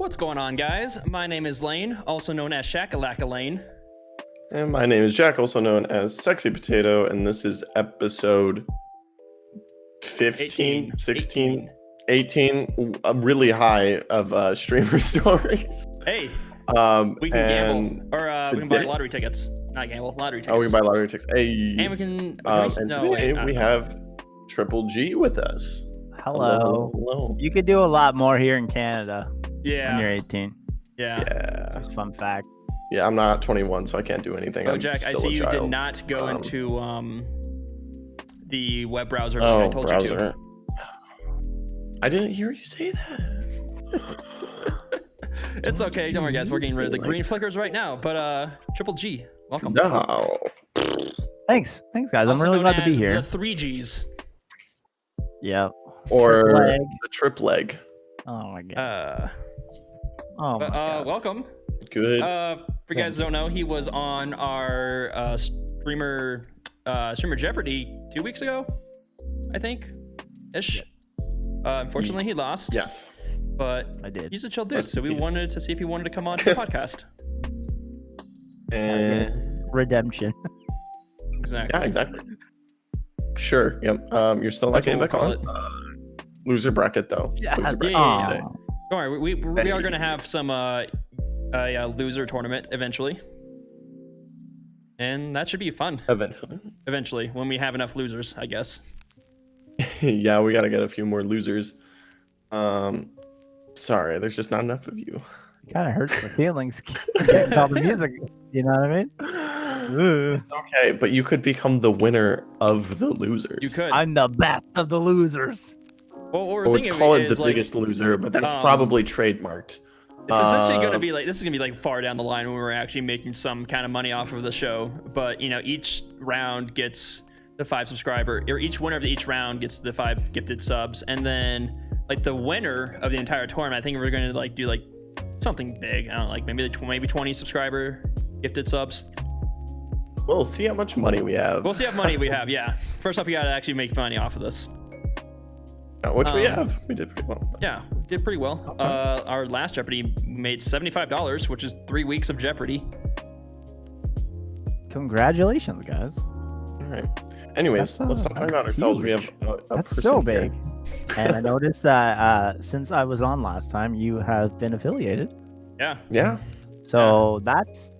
What's going on, guys? My name is Lane, also known as Shakalaka Lane. And my name is Jack, also known as Sexy Potato, and this is episode 15, 16, 18, really high of streamer stories. Hey, we can gamble, or we can buy lottery tickets. Not gamble, lottery tickets. Oh, we can buy lottery tickets. Hey. And we can... and today we have TripleG with us. Hello. Hello. You could do a lot more here in Canada Yeah. when you're 18. Yeah. That's a fun fact. Yeah, I'm not 21, so I can't do anything. Oh, I'm Jack, still I see a you child. did not go into the web browser like Oh, I told browser. you to. I didn't hear you say that. It's okay, don't worry, guys. We're getting rid of the green flickers right now. But TripleG, welcome. No. Thanks, guys. Also I'm really known glad to be as here. The 3Gs. Yeah. Or TripleG. the TripleG. Oh my god. Oh my But god. welcome. Good. For you guys who don't know, he was on our streamer Jeopardy 2 weeks ago, I think, ish. Unfortunately, he lost. Yes. But I did. he's a chill dude, Rest so in we peace. wanted to see if he wanted to come on to the podcast. And Redemption. Exactly. yeah, exactly. Sure. Yep. You're still not That's getting what back we'll on. Loser bracket though. Yeah. Loser bracket Yeah. today. Don't worry, we are gonna have some loser tournament eventually, and that should be fun. Eventually. When we have enough losers, I guess. Yeah, we gotta get a few more losers. Sorry, there's just not enough of you. Kind of hurts my feelings. Getting all the music. You know what I mean? Ooh. Okay, but you could become the winner of the losers. You could. I'm the best of the losers. Well, what we're Or thinking let's call it is, the like, biggest loser, but that's probably trademarked. It's essentially going to be like, this is going to be like far down the line when we're actually making some kind of money off of the show. But, you know, each round gets the 5 subscriber, or each winner of each round gets the 5 gifted subs. And then, like, the winner of the entire tournament, I think we're going to, like, do, like, something big. I don't know, like, maybe 20 subscriber gifted subs. We'll see how much money we have. We'll see how money we have, yeah. First off, we got to actually make money off of this. Which we have. We did pretty well. Yeah, we did pretty well. Okay. Our last Jeopardy made $75, which is 3 weeks of Jeopardy. Congratulations, guys. All right. Anyways, That's, let's not talk about ourselves. We have huge. a That's person so here. big. And I noticed that since I was on last time, you have been affiliated. Yeah. Yeah. So that's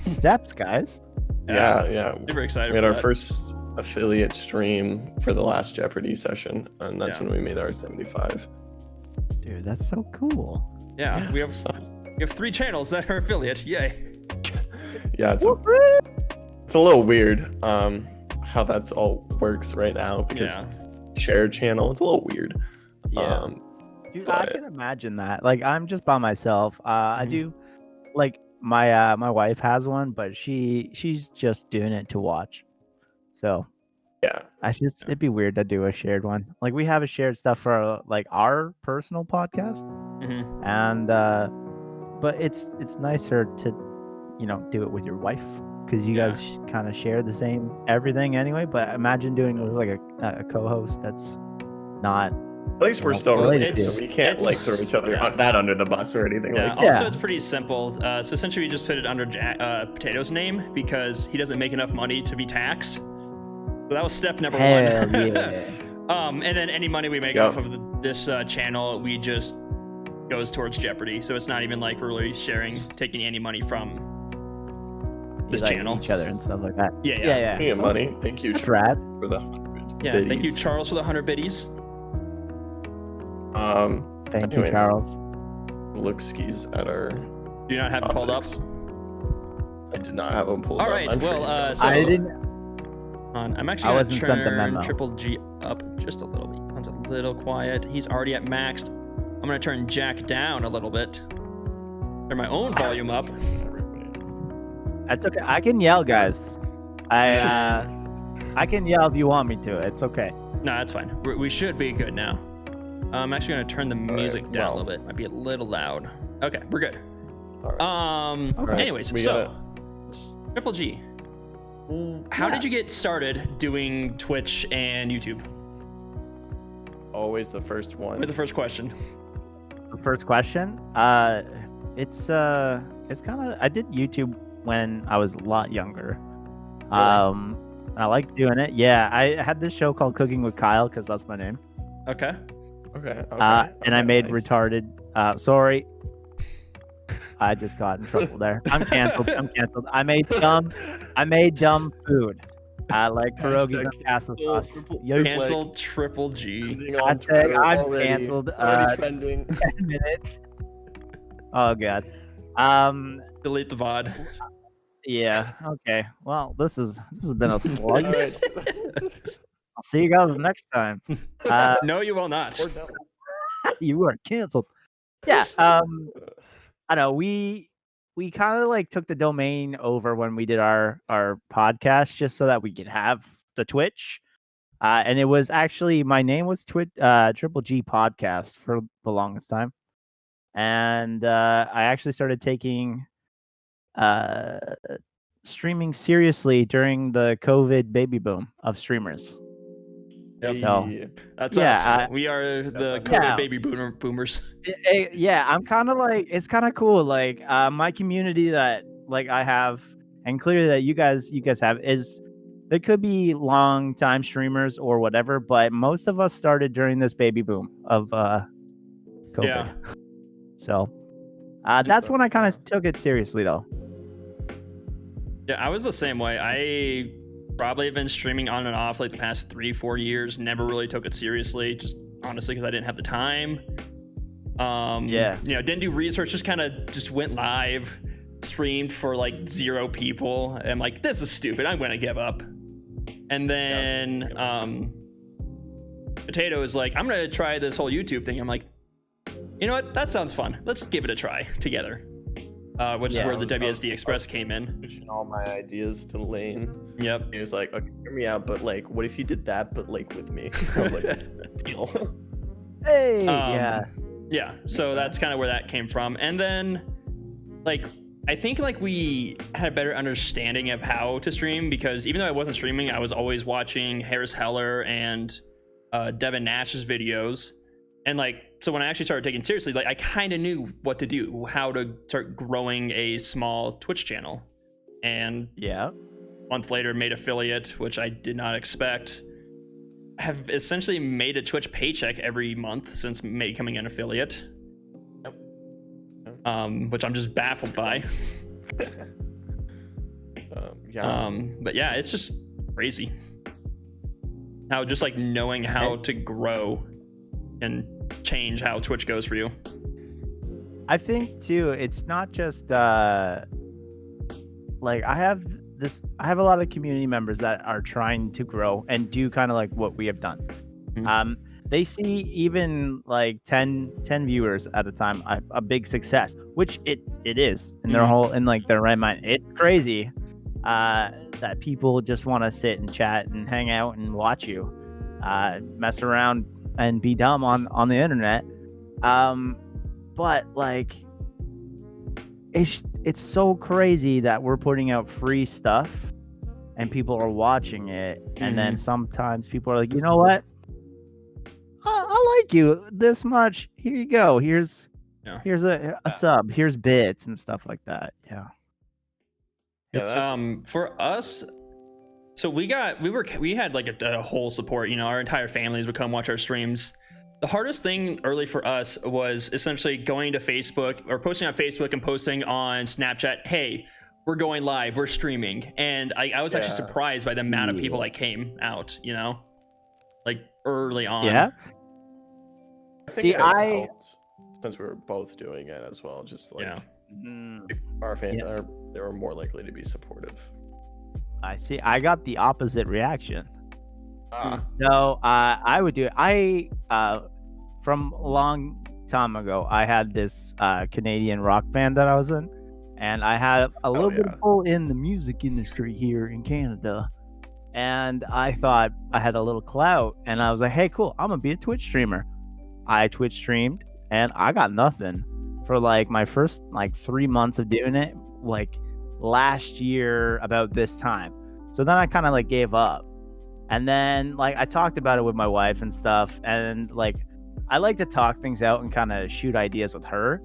steps, guys. Yeah. Super excited We had for our that. first affiliate stream for the last Jeopardy session, and that's Yeah. when we made our 75. Dude, that's so cool. Yeah, we have so- 3 channels that are affiliate. Yay. Yeah, it's a little weird how that's all works right now because Yeah. shared channel, it's a little weird. Yeah. Dude, I but- can imagine that. Like, I'm just by myself. I Mhm. do, like, my wife has one, but she's just doing it to watch. So Yeah. it'd be weird to do a shared one. Like, we have a shared stuff for like our personal podcast, Mhm. and but it's nicer to, you know, do it with your wife because you Yeah. guys kind of share the same everything anyway. But imagine doing it with like a co-host that's not. At least we're Well, still related. it's- We can't like it's- throw each other yeah. on that under the bus or anything Yeah. like Also, Yeah. it's pretty simple. So essentially, we just put it under Potato's name because he doesn't make enough money to be taxed. So that was step number Hell one. yeah. And then any money we make Yep. off of this channel, we just goes towards Jeopardy. So it's not even like we're really taking any money from this like channel. each other and stuff like that. Yeah. Yeah. that. Money. Thank you That's rad. for the 100 Yeah. Thank you, biddies. Charles, for the 100 biddies. Thank you, anyways, Charles. Look skis at our Do you not have it pulled up? topics. I did not have them pulled All up. right. I'm sure Well, you know. so I didn't. I'm actually I gonna wasn't sent the turn memo. TripleG up just a little bit. It's a little quiet. He's already at maxed. I'm gonna turn Jack down a little bit. Turn my own volume up. That's okay. I can yell, guys. I can yell if you want me to. It's okay. No, that's fine. We should be good now. I'm actually gonna turn the music down a little bit. Might be a little loud. Okay, we're good. All right. Okay. Anyways, We so TripleG, how Yeah. did you get started doing Twitch and YouTube? Always the first one. Where's the first question? the first question. It's kind of, I did YouTube when I was a lot younger. And I like doing it. Yeah, I had this show called Cooking with Kyle because that's my name. Okay. Okay. And I made nice. retarded. Sorry, I just got in trouble there. I'm canceled. I made dumb food. Like pierogies and pasta sauce. Cancel Triple G. I'm canceled. It's already trending. 10 minutes. Oh god. Delete the VOD. Yeah. Okay. Well, this has been a slug. All right. I'll see you guys next time. No, you will not. Or no. You are canceled. Yeah. I know we kind of like took the domain over when we did our podcast just so that we could have the Twitch. And it was actually, my name was TripleG Podcast for the longest time. And I actually started taking streaming seriously during the COVID baby boom of streamers. So That's yeah, us. We are the that's COVID baby boomers. yeah, I'm kind of like, it's kind of cool. Like my community that like I have, and clearly that you guys have, is they could be long time streamers or whatever, but most of us started during this baby boom of COVID. Yeah. So that's when I kind of took it seriously though. Yeah, I was the same way. I probably have been streaming on and off like the past 3-4 years. Never really took it seriously, just honestly because I didn't have the time. Yeah. You know, didn't do research. Just kind of just went live, streamed for like 0 people. And like, this is stupid. I'm gonna give up. And then Potato is like, I'm gonna try this whole YouTube thing. I'm like, you know what? That sounds fun. Let's give it a try together. Which is where the WSD Express came in. Pushing all my ideas to Lane. Yep. He was like, okay, hear me out, but like, what if you did that, but like with me? I was like, deal. Hey, Yeah, so that's kind of where that came from. And then, like, I think like we had a better understanding of how to stream, because even though I wasn't streaming, I was always watching Harris Heller and Devin Nash's videos. And like, so when I actually started taking it seriously, like I kind of knew what to do, how to start growing a small Twitch channel. And yeah, a month later made affiliate, which I did not expect. Have essentially made a Twitch paycheck every month since becoming an affiliate. Which I'm just baffled by. But yeah, it's just crazy how just like knowing how to grow and change how Twitch goes for you. I think too, it's not just like I have a lot of community members that are trying to grow and do kind of like what we have done. Mm-hmm. They see even like 10 viewers at a time a big success, which it is in their whole, in like their right mind. It's crazy that people just want to sit and chat and hang out and watch you mess around and be dumb on the internet. But like it's so crazy that we're putting out free stuff and people are watching it, and then sometimes people are like, you know what, I like you this much, here you go, here's a sub, here's bits and stuff like that. For us, so we had like a whole support, you know, our entire families would come watch our streams. The hardest thing early for us was essentially going to Facebook or posting on Facebook and posting on Snapchat, hey, we're going live, we're streaming. And I was actually surprised by the amount of people that came out, you know, like early on. Yeah. I think helped, since we were both doing it as well, just like our fans they were more likely to be supportive. I see. I got the opposite reaction. So I would do it. From a long time ago, I had this Canadian rock band that I was in, and I had a little bit of pull in the music industry here in Canada, and I thought I had a little clout, and I was like, hey, cool, I'm gonna be a Twitch streamer. I Twitch streamed, and I got nothing for like my first like 3 months of doing it, like last year about this time. So then I kind of like gave up. And then like I talked about it with my wife and stuff, and like I like to talk things out and kind of shoot ideas with her.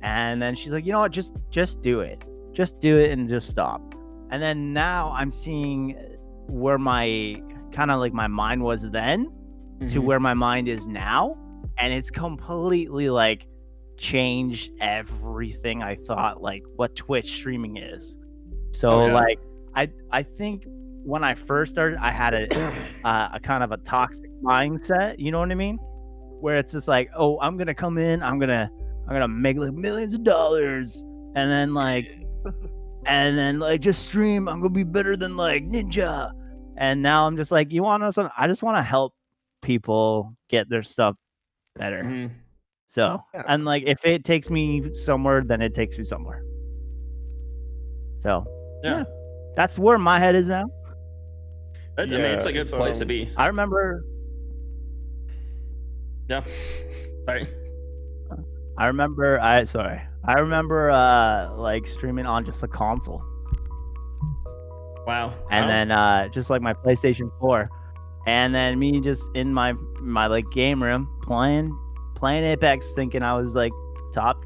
And then she's like, you know what, just do it. Just do it and just stop. And then now I'm seeing where my kind of like my mind was then to where my mind is now. And it's completely like changed everything I thought like what Twitch streaming is. So like I think when I first started, I had a kind of a toxic mindset, you know what I mean? Where it's just like, oh, I'm gonna come in, I'm gonna make like millions of dollars, and then like just stream. I'm gonna be better than like Ninja. And now I'm just like, you want to know something? I just want to help people get their stuff better. So, and like, if it takes me somewhere, then it takes me somewhere. So, yeah, that's where my head is now. I mean, it's a good place to be. I remember. Yeah. Sorry. I remember like streaming on just a console. Wow. And then just like my PlayStation 4. And then me just in my like game room playing Apex, thinking I was like top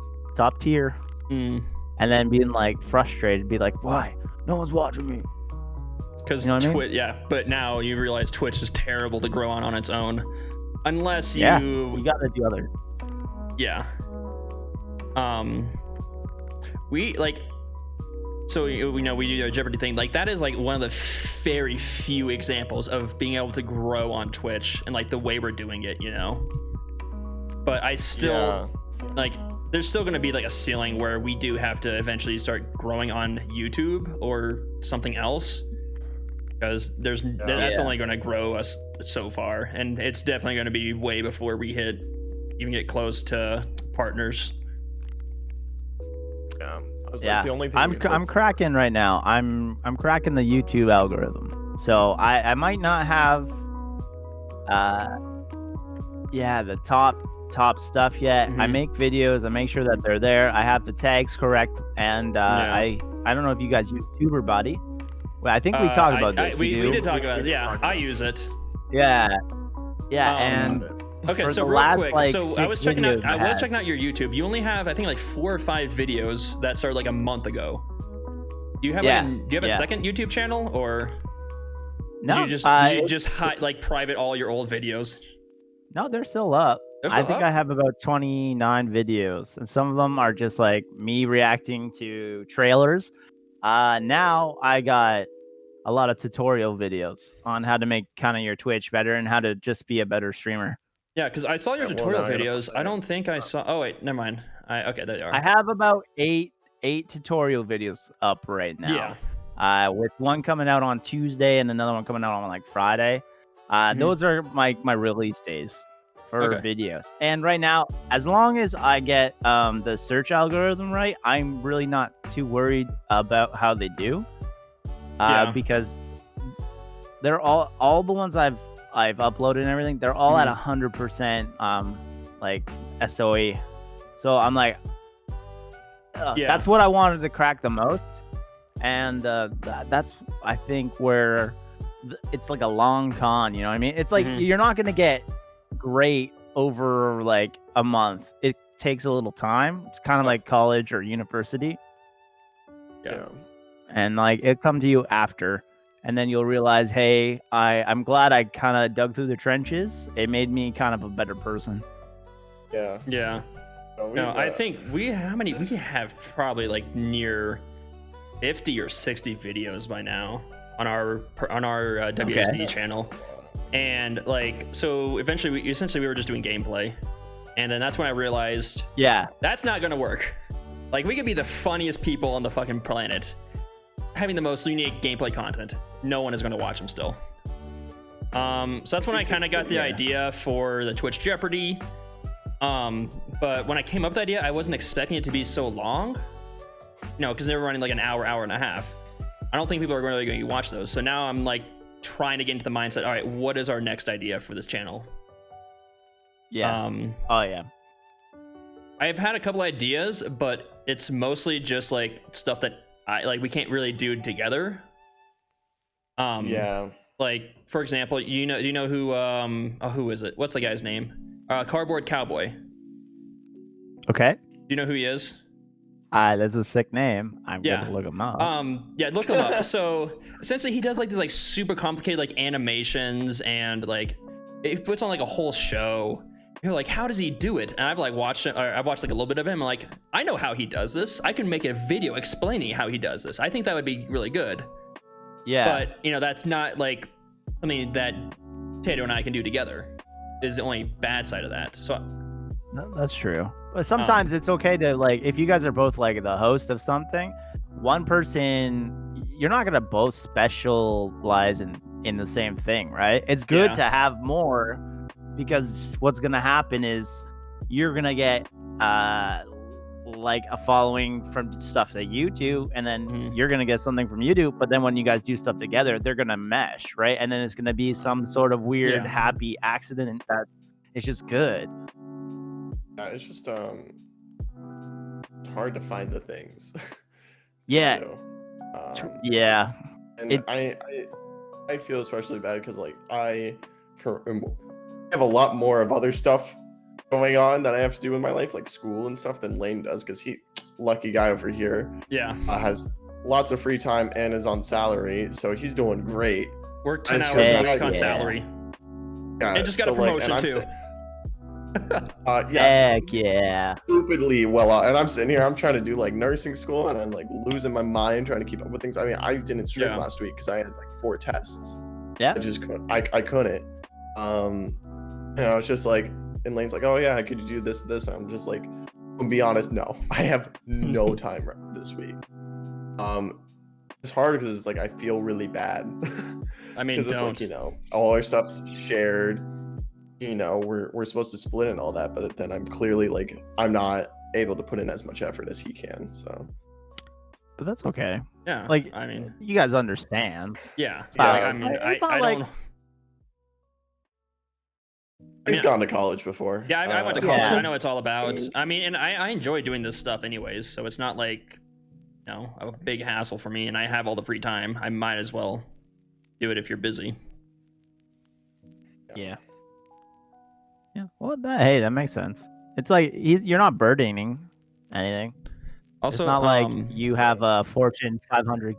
tier. And then being like frustrated, be like, why? No one's watching me. Because but now you realize Twitch is terrible to grow on its own. Unless you gotta do other. Yeah. We like, so we know we do a Jeopardy thing. Like that is like one of the very few examples of being able to grow on Twitch and like the way we're doing it, you know. But I still like, there's still gonna be like a ceiling where we do have to eventually start growing on YouTube or something else. Because that's only going to grow us so far, and it's definitely going to be way before we even get close to partners. Like, the only thing I'm cracking right now. I'm cracking the YouTube algorithm, so I might not have the top stuff yet. I make videos. I make sure that they're there. I have the tags correct, and I don't know if you guys use TuberBuddy. I think we talked about this. We did talk about it. Yeah, I use it. Yeah, and okay. So real quick, so I was checking out your YouTube. You only have, I think, like 4 or 5 videos that started like a month ago. Do you have a second YouTube channel, or no? Did you just hide, like private all your old videos? No, they're still up. I think I have about 29 videos, and some of them are just like me reacting to trailers. Now I got a lot of tutorial videos on how to make kind of your Twitch better and how to just be a better streamer. Yeah, because I saw your tutorial videos. I don't think I saw. Oh wait, never mind. Okay, there you are. I have about eight tutorial videos up right now. Yeah. With one coming out on Tuesday and another one coming out on like Friday. Those are my release days for videos. And right now, as long as I get the search algorithm right, I'm really not too worried about how they do. Because they're all the ones I've uploaded and everything, they're all at 100% like SOE. So I'm like, that's what I wanted to crack the most. And that's, I think, where it's like a long con, you know what I mean? It's like you're not going to get great over like a month. It takes a little time. It's kind of like college or university. Yeah. And like it come to you after, and then you'll realize, hey, I'm glad I kind of dug through the trenches. It made me kind of a better person. Yeah. I think we have probably like near 50 or 60 videos by now on our WSD channel. And like, so eventually we were just doing gameplay, and then that's when I realized, that's not gonna work. Like, we could be the funniest people on the fucking planet, having the most unique gameplay content. No one is gonna watch them still. So that's when I kind of got the idea for the Twitch Jeopardy. But when I came up with the idea, I wasn't expecting it to be so long. Because they were running like an hour and a half. I don't think people are really going to watch those. So now I'm like trying to get into the mindset, all right, what is our next idea for this channel? I've had a couple ideas, but it's mostly just like stuff that we can't really do together. Like, for example, do you know who is it? What's the guy's name? Cardboard Cowboy. Okay. Do you know who he is? That's a sick name. I'm gonna look him up. Yeah, look him up. So essentially, he does like these like super complicated like animations, and like he puts on like a whole show. You're like, how does he do it? And I've like watched it. I've watched like a little bit of him. I'm like, I know how he does this. I can make a video explaining how he does this. I think that would be really good. Yeah. But you know, that's not like something that Tato and I can do together. Is the only bad side of that. So that's true. But sometimes it's okay to like, if you guys are both like the host of something, one person, you're not gonna both specialize in the same thing, right? It's good to have more, because what's gonna happen is you're gonna get like a following from stuff that you do, and then you're gonna get something from you do. But then when you guys do stuff together, they're gonna mesh, right? And then it's gonna be some sort of weird happy accident that it's just good. Yeah, it's just hard to find the things. Yeah. Yeah. And I feel especially bad because like I have a lot more of other stuff going on that I have to do in my life, like school and stuff, than Lane does, because he, lucky guy over here, has lots of free time and is on salary, so he's doing great. Work 10 hours a week on salary. Yeah, and just got a promotion too. Heck yeah. Stupidly well, and I'm sitting here, I'm trying to do like nursing school, and I'm like losing my mind trying to keep up with things. I mean, I didn't stream last week because I had like 4 tests. I just couldn't. I couldn't. And I was just like, and Lane's like, oh yeah, could you do this? I'm just like, to be honest, no, I have no time this week. It's hard because it's like I feel really bad. I mean, it's like, you know, all our stuff's shared. You know, we're supposed to split and all that, but then I'm clearly like, I'm not able to put in as much effort as he can. So, but that's okay. Yeah, like, I mean, you guys understand. Yeah. I mean, I don't. He's gone to college before. Yeah, I went to college. I know what it's all about. I mean, and I enjoy doing this stuff anyways, so it's not like, you know, a big hassle for me, and I have all the free time. I might as well do it if you're busy. Yeah. Yeah. Well, hey, that makes sense. It's like you're not burdening anything. Also, it's not like you have a Fortune 500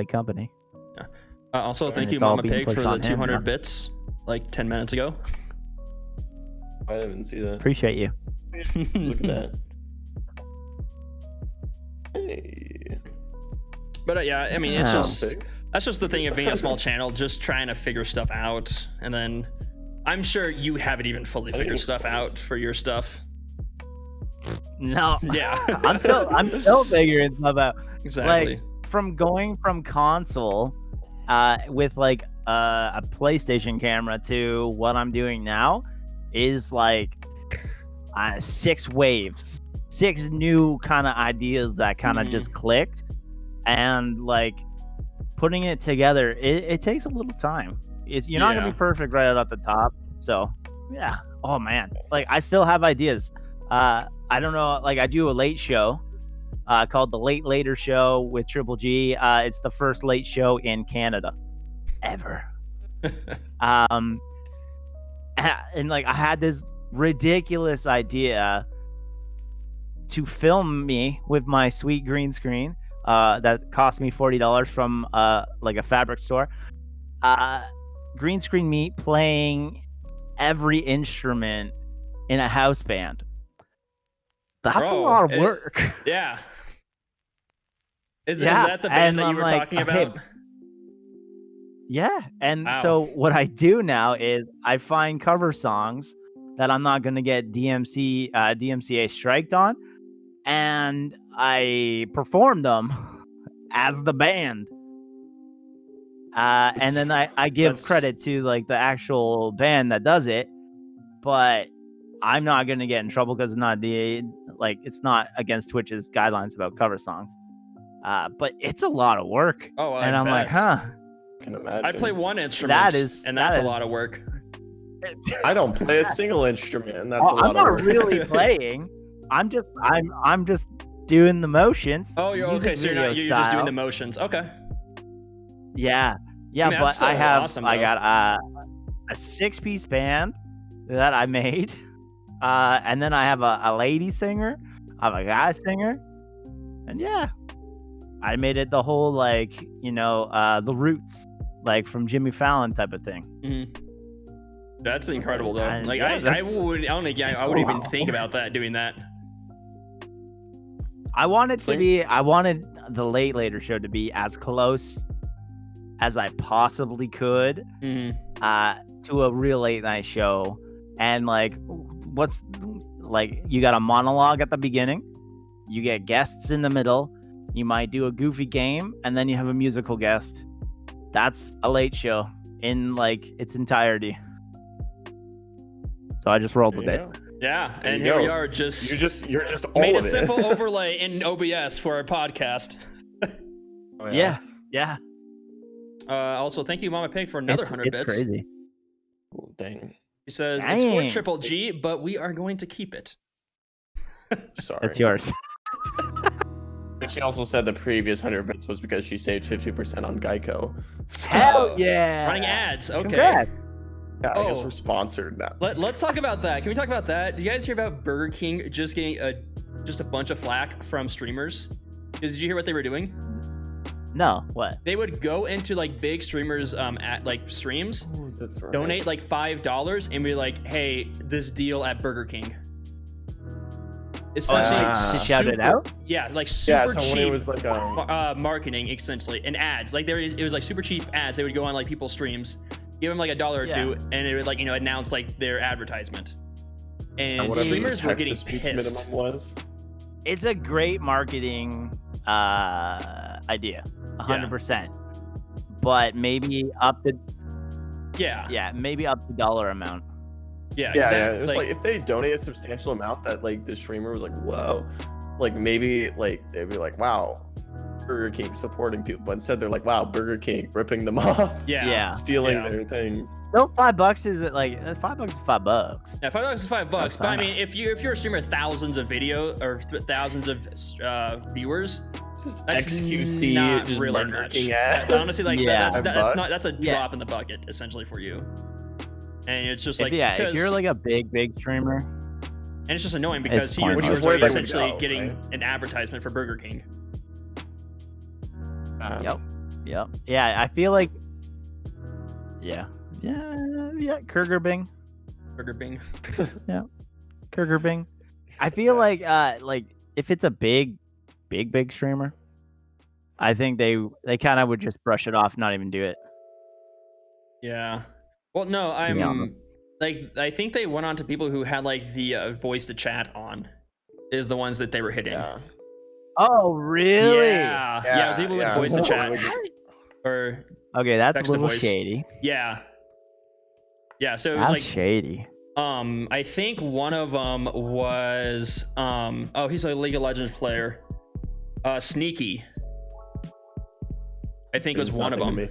company. Yeah. Also, thank you, Mama Pig, for the 200 bits like 10 minutes ago. I didn't see that. Appreciate you. Look at that. Hey. But yeah, I mean, it's that's just the thing of being a small channel, just trying to figure stuff out, and then I'm sure you haven't even fully figured stuff out for your stuff. No. Yeah. I'm still figuring stuff out. Exactly. Like, from going from console with like a PlayStation camera to what I'm doing now is like 6 waves, 6 new kind of ideas that kind of just clicked, and like putting it together, it takes a little time. You're not gonna be perfect right out the top. So yeah. Oh man, like I still have ideas. I don't know. Like I do a late show called the Late Later Show with TripleG. It's the first late show in Canada ever. And like I had this ridiculous idea to film me with my sweet green screen that cost me $40 from like a fabric store. Green screen me playing every instrument in a house band. That's a lot of work. Yeah. Is that the band that you were talking about? Yeah. And so what I do now is I find cover songs that I'm not going to get DMCA striked on, and I perform them as the band. And then I give credit to like the actual band that does it, but I'm not going to get in trouble because it's not against Twitch's guidelines about cover songs. But it's a lot of work. Oh, and I'm like, I can imagine. I play one instrument, that's a lot of work. I don't play a single instrument, and that's a lot of work. I'm not really playing. I'm just doing the motions. Oh, you're okay. So you're just doing the motions. Okay. Yeah, I mean, but I got a 6-piece band that I made And then I have a lady singer, I have a guy singer, and yeah, I made it the whole like the Roots, like from Jimmy Fallon type of thing. Mm-hmm. That's incredible though. And, Like yeah, I would even think about that, doing that. I wanted the Late Later Show to be as close as I possibly could to a real late night show. And like, you got a monologue at the beginning, you get guests in the middle, you might do a goofy game, and then you have a musical guest. That's a late show in like its entirety. So I just rolled with it. Yeah, and here we are. You're just all made of a simple overlay in OBS for our podcast. Yeah. Also, thank you, Mama Pig, for another 100 bits. Crazy. Oh, dang. He says it's for Triple G, but we are going to keep it. Sorry, it's yours. But she also said the previous 100 bits was because she saved 50% on Geico. So, Hell yeah! Running ads. Okay. Congrats. yeah, I guess we're sponsored now. Let's talk about that. Can we talk about that? Did you guys hear about Burger King just getting a bunch of flack from streamers? Did you hear what they were doing? No, what? They would go into like big streamers at like streams, That's right. donate like $5, and be like, "Hey, this deal at Burger King." Essentially, to shout it out. Yeah, like super so cheap. when it was like marketing, essentially, and ads. Like it was like super cheap ads. They would go on like people's streams, give them like $1 or two, and it would like announce like their advertisement. And streamers were getting pissed. Minimum was. It's a great marketing idea, 100%. But maybe up the maybe up the dollar amount. Yeah, exactly. It was like if they donate a substantial amount that like the streamer was like, whoa, like maybe like they'd be like, wow, Burger King supporting people, but instead they're like, wow, Burger King ripping them off, stealing their things. Still, $5 is it like $5 is $5. Yeah, $5 is $5. But I mean, if you're a streamer with thousands of video or thousands of viewers, just that's XQC, not just really Burger much. King Honestly, like that's a Yeah. drop in the bucket essentially for you. And it's just like if you're like a big streamer, and it's just annoying because your viewers are essentially getting an advertisement for Burger King. Yep. Yeah, I feel like Burger Bing. Yeah. Burger Bing. I feel like if it's a big streamer, I think they kind of would just brush it off, not even do it. Yeah. Well, no, I think they went on to people who had like the voice to chat on is the ones that they were hitting. Yeah. Oh, really? Yeah, it was people with voice to chat. Or okay, that's a little voice. shady. Yeah, so it was like shady. I think one of them was he's a League of Legends player. Sneaky. I think was one of them.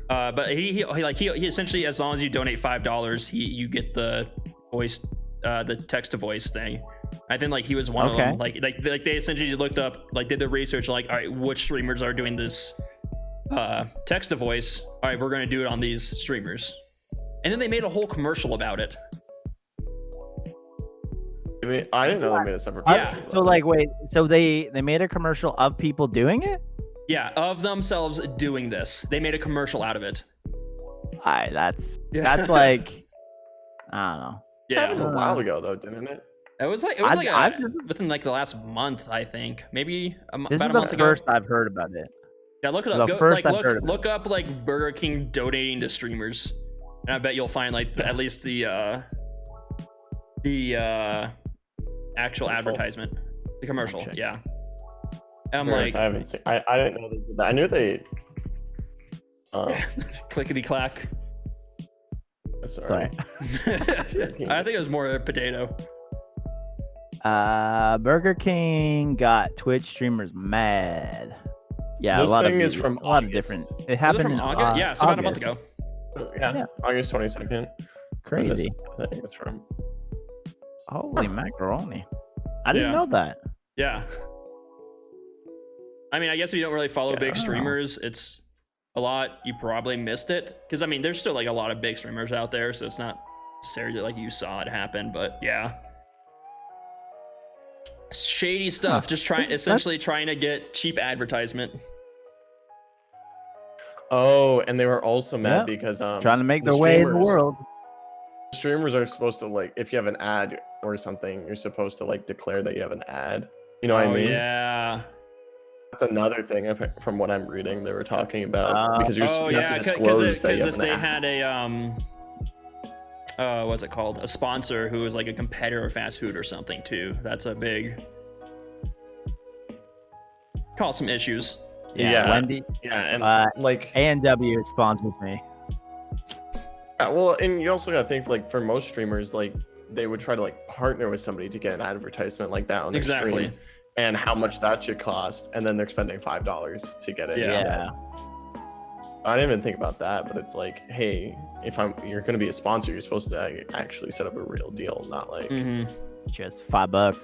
But he essentially, as long as you donate $5, you get the voice, the text to voice thing. I think like he was one of them. Like they essentially looked up, like did the research, like all right, which streamers are doing this text to voice? All right, we're gonna do it on these streamers, and then they made a whole commercial about it. I mean, I didn't know they made a separate. Yeah. So like, wait, so they made a commercial of people doing it? Yeah, of themselves doing this. They made a commercial out of it. That's like, I don't know. It happened a while ago though, didn't it? It was within like the last month, I think, maybe this about is a month the ago. First I've heard about it. Yeah, look it up. Look up like Burger King donating to streamers, and I bet you'll find like at least the actual advertisement, the commercial. Okay. Yeah. I'm like, I haven't seen. I didn't know they did that. I knew they. Clickety clack. Sorry. I think it was more a potato. Burger King got Twitch streamers mad. Yeah, this thing is from a lot of different. It happened in August. Yeah, so about a month ago. Yeah, August 22nd. Crazy. I think it's from. Holy macaroni! I didn't know that. Yeah. I mean, I guess if you don't really follow big streamers, it's a lot. You probably missed it because I mean, there's still like a lot of big streamers out there, so it's not necessarily like you saw it happen, but yeah. Shady stuff, just essentially trying to get cheap advertisement. Oh, and they were also mad because trying to make their way in the world. Streamers are supposed to, like, if you have an ad or something, you're supposed to like declare that you have an ad. You know what I mean? Yeah. That's another thing from what I'm reading they were talking about, because you have to because disclose that you have if an they ad. had a what's it called? A sponsor who was like a competitor of fast food or something too. That's a big cause some issues. Yeah, Wendy. Yeah, and like A&W sponsors me. Yeah, well, and you also gotta think, like, for most streamers, like, they would try to like partner with somebody to get an advertisement like that on their stream, and how much that should cost, and then they're spending $5 to get it. Yeah. I didn't even think about that, but it's like, hey, if you're gonna be a sponsor, you're supposed to actually set up a real deal, not like just $5.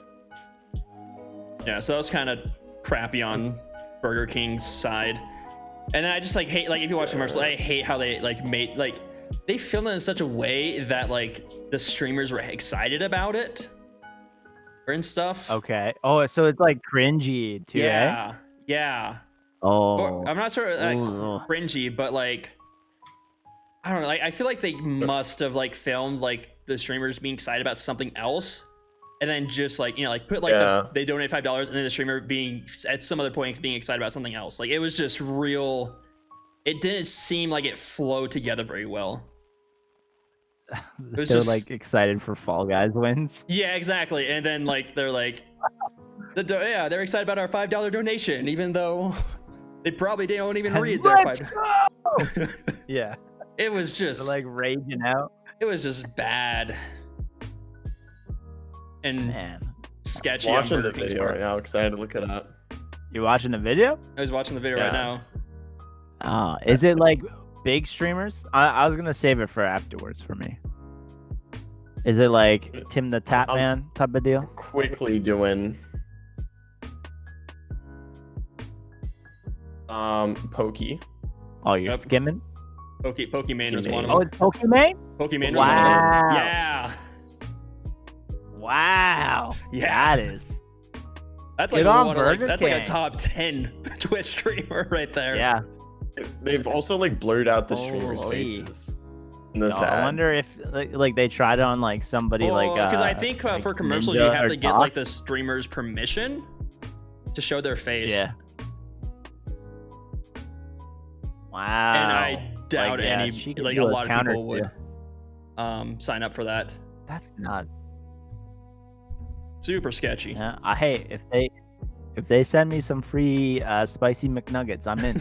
Yeah, so that was kind of crappy on Burger King's side. And then I just like hate, like, if you watch commercials, I hate how they like made, like, they filmed it in such a way that like the streamers were excited about it and stuff. Okay. Oh, so it's like cringy too. Yeah. Eh? Yeah. Oh. Or, I'm not sure cringy, but like, I don't know. Like, I feel like they must have like filmed like the streamers being excited about something else, and then just like, you know, like put like they donate $5, and then the streamer being at some other point being excited about something else. Like, it was just real. It didn't seem like it flowed together very well. They're just like excited for Fall Guys wins. Yeah, exactly. And then like they're like, they're excited about our $5 donation, even though they probably don't even read their $5. Yeah. It was just they're like raging out. It was just bad and sketchy. Watching the video right now, excited to look it up. You watching the video? I was watching the video right now. Oh, is it like big streamers? I was gonna save it for afterwards for me. Is it like Tim the Tap Man type of deal? Quickly doing Pokey. Oh, you're skimming? Pokimane was one of them. Oh, it's Pokimane? Pokimane was one of them. Yeah. Wow. Yeah. That's like that's like a top 10 Twitch streamer right there. Yeah. They've also like blurred out the streamers' faces. I wonder if like they tried on like somebody like because I think for commercials you have to get like the streamer's permission to show their face. Yeah. Wow. And I doubt a lot of people would sign up for that. That's nuts. Super sketchy. Yeah. Hey, if they send me some free spicy McNuggets, I'm in.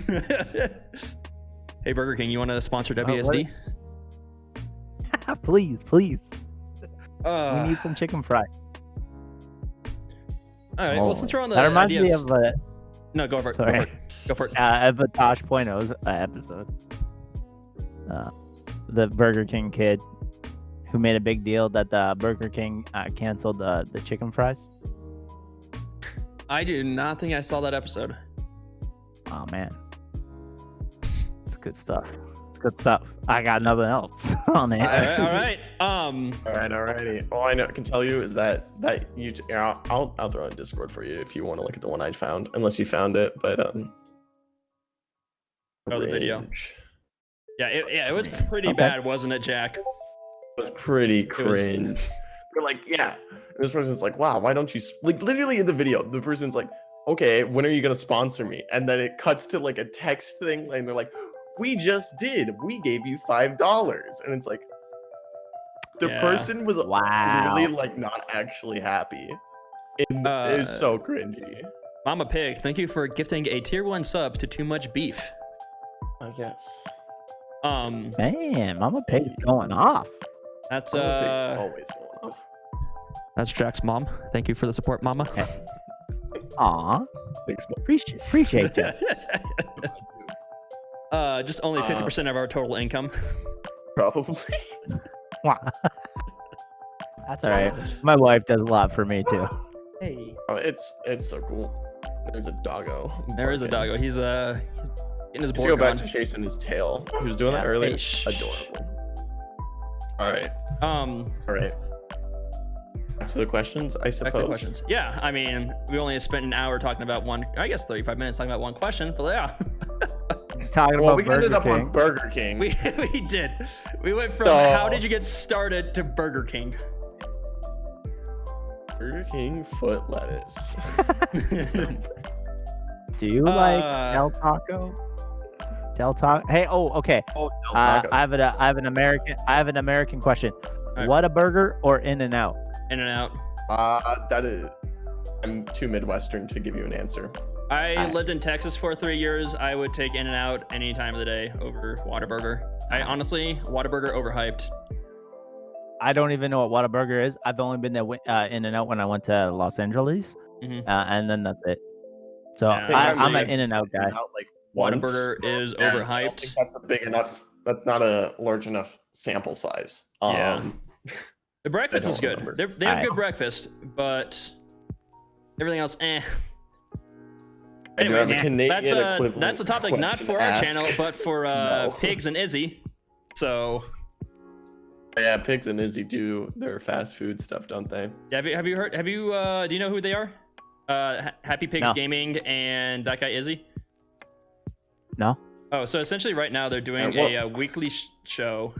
Hey, Burger King, you want to sponsor WSD? Please. We need some chicken fries. All right. Well, since we're on the that reminds me of no, go for it. Sorry. Go for it. Of a Tosh Poino's episode. The Burger King kid who made a big deal that Burger King canceled the chicken fries. I do not think I saw that episode. Oh man, it's good stuff. I got nothing else on it. All right. Alrighty. All I can tell you is that you. I'll throw it in Discord for you if you want to look at the one I found, unless you found it. But the video. Yeah, it was pretty bad, wasn't it, Jack? It was pretty cringe. They're like, yeah. And this person's like, wow, why don't you like literally in the video? The person's like, okay, when are you gonna sponsor me? And then it cuts to like a text thing, and they're like, we just did. We gave you $5, and it's like the person was clearly like not actually happy. It is so cringy. Mama Pig, thank you for gifting a tier 1 sub to Too Much Beef. I guess. Man, Mama Pig's going off. That's always going off. That's Jack's mom. Thank you for the support, Mama. Aw. Thanks, Mom. Appreciate you. Just only 50% of our total income. Probably. That's all right. My wife does a lot for me too. Hey. Oh, it's so cool. There's a doggo. There is a doggo. He's in his board. Let's go back to chasing his tail. He was doing that earlier. Adorable. All right. All right. Back to the questions, I suppose. Back to questions. Yeah, I mean, we only spent an hour talking about 35 minutes talking about one question, but yeah. We ended up on Burger King. We did. We went from how did you get started to Burger King. Burger King foot lettuce. Do you like Del Taco? Del Taco. Hey, okay. Oh, Del Taco. I have an American question. Right. Whataburger or In-N-Out? In-N-Out. That is. I'm too Midwestern to give you an answer. I lived in Texas for 3 years. I would take In-N-Out any time of the day over Whataburger. I honestly, Whataburger overhyped. I don't even know what Whataburger is. I've only been to In-N-Out when I went to Los Angeles, and then that's it. So yeah, I'm an In-N-Out guy. Whataburger is overhyped. I don't think that's a big enough. That's not a large enough sample size. Yeah. The breakfast is good. They have good breakfast, but everything else, Anyways, that's a topic not for our channel, but for Pigs and Izzy. So. Yeah, Pigs and Izzy do their fast food stuff, don't they? Yeah. Have you heard? Do you know who they are? Happy Pigs Gaming and that guy Izzy. No. Oh, so essentially, right now they're doing a weekly show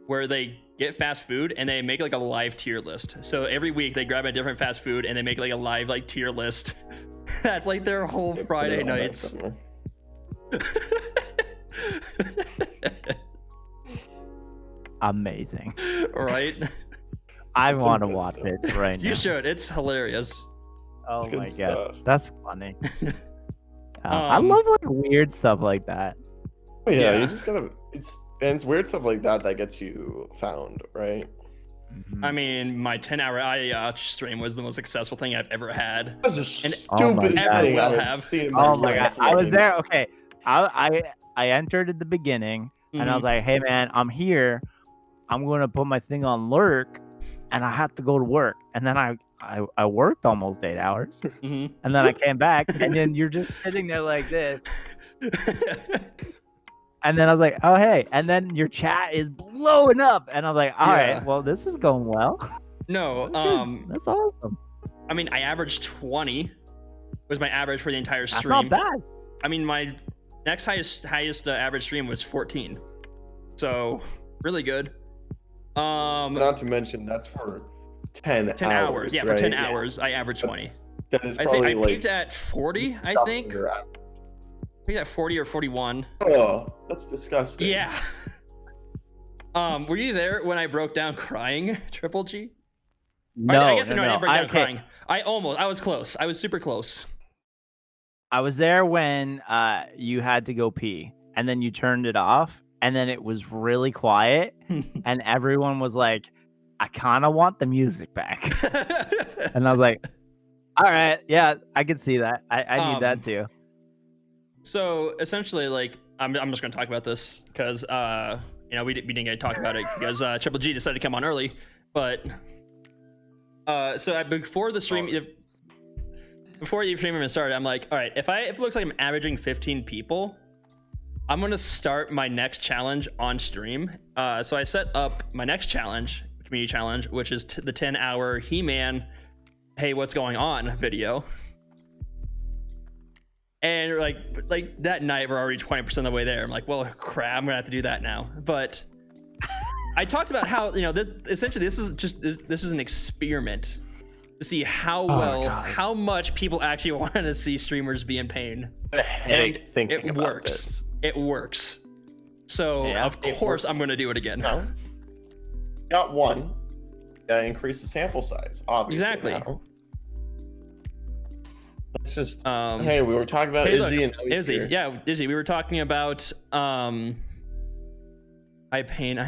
where they get fast food and they make like a live tier list. So every week they grab a different fast food and they make like a live tier list. That's like their whole Friday nights. Amazing. Right? I want to watch it right now. You should. It's hilarious. Oh my god, that's funny. I love weird stuff like that. Yeah, you just gotta. It's weird stuff like that that gets you found, right? I mean, my 10-hour IATRIPLE stream was the most successful thing I've ever had. That's the stupidest thing I've ever seen. Oh my god, I was there. Okay, I entered at the beginning, and I was like, "Hey man, I'm here. I'm going to put my thing on lurk, and I have to go to work." And then I worked almost 8 hours, and then I came back, and then you're just sitting there like this. And then I was like, "Oh hey!" And then your chat is blowing up, and I was like, "All right, well this is going well." No, that's awesome. I mean, I averaged 20. Was my average for the entire stream. That's not bad. I mean, my next highest average stream was 14. So really good. Not to mention that's for 10 hours. Yeah, right? for 10 hours, I averaged 20. That is I think I peaked at 40. I think. I think at 40 or 41. Oh, that's disgusting. Yeah. Were you there when I broke down crying, Triple G? No, I guess no. I didn't break down crying. I was close. I was super close. I was there when you had to go pee, and then you turned it off, and then it was really quiet, and everyone was like, "I kind of want the music back." And I was like, "All right, yeah, I can see that. I need that too." So essentially, I'm just gonna talk about this because we didn't get to talk about it because Triple G decided to come on early. But so before the stream, before the stream even started, I'm like, all right, if it looks like I'm averaging 15 people, I'm gonna start my next challenge on stream. So I set up my next challenge, community challenge, which is the 10-hour He-Man, "Hey, what's going on?" video. And like that night, we're already 20% of the way there. I'm like, well, crap, I'm gonna have to do that now. But I talked about how this is an experiment to see how much people actually want to see streamers be in pain. And it works. It works. So of course I'm gonna do it again. No. Got one. Increase the sample size. Obviously. Exactly. Now. It's just hey, we were talking about Izzy and Izzy. Here. Yeah, Izzy. We were talking about we were talking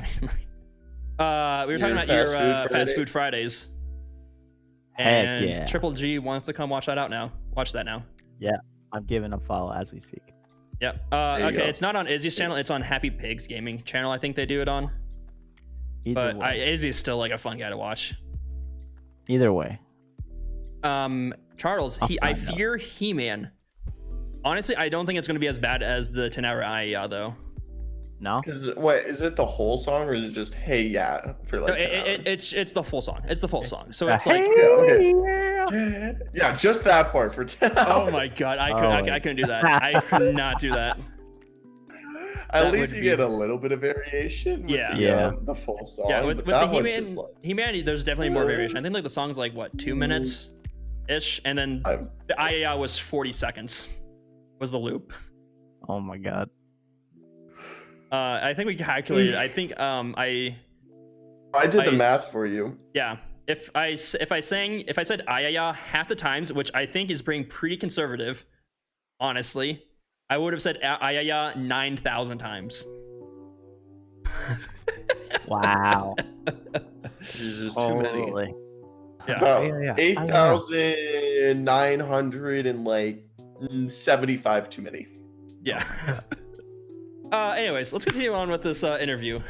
about your Fast Food Fridays. And Heck yeah. Triple G wants to come watch that now. Yeah, I'm giving a follow as we speak. Yep. Okay, it's not on Izzy's channel. It's on Happy Pigs Gaming channel. I think they do it on. But Izzy is still a fun guy to watch. Either way. Charles, I fear He-Man. Honestly, I don't think it's going to be as bad as the 10-hour IEA though. No. Because what is it? The whole song, or is it just "Hey Yeah" for like? It's the full song. It's the full song. So it's Hey, like yeah, just that part for 10 hours. Oh my god, I couldn't do that. I could not do that. At least you get a little bit of variation. With the full song. Yeah, with the He-Man, there's definitely more variation. I think like the song's like what 2 minutes ish, and then the IAA was 40 seconds. Was the loop? Oh my god. I think we calculated. I think I did the math for you. Yeah. If I said ayaya half the times, which I think is being pretty conservative, honestly, I would have said ayaya 9,000 times. Wow. There's too many. Yeah. About 8,975 too many. Yeah. Anyways, let's continue on with this interview.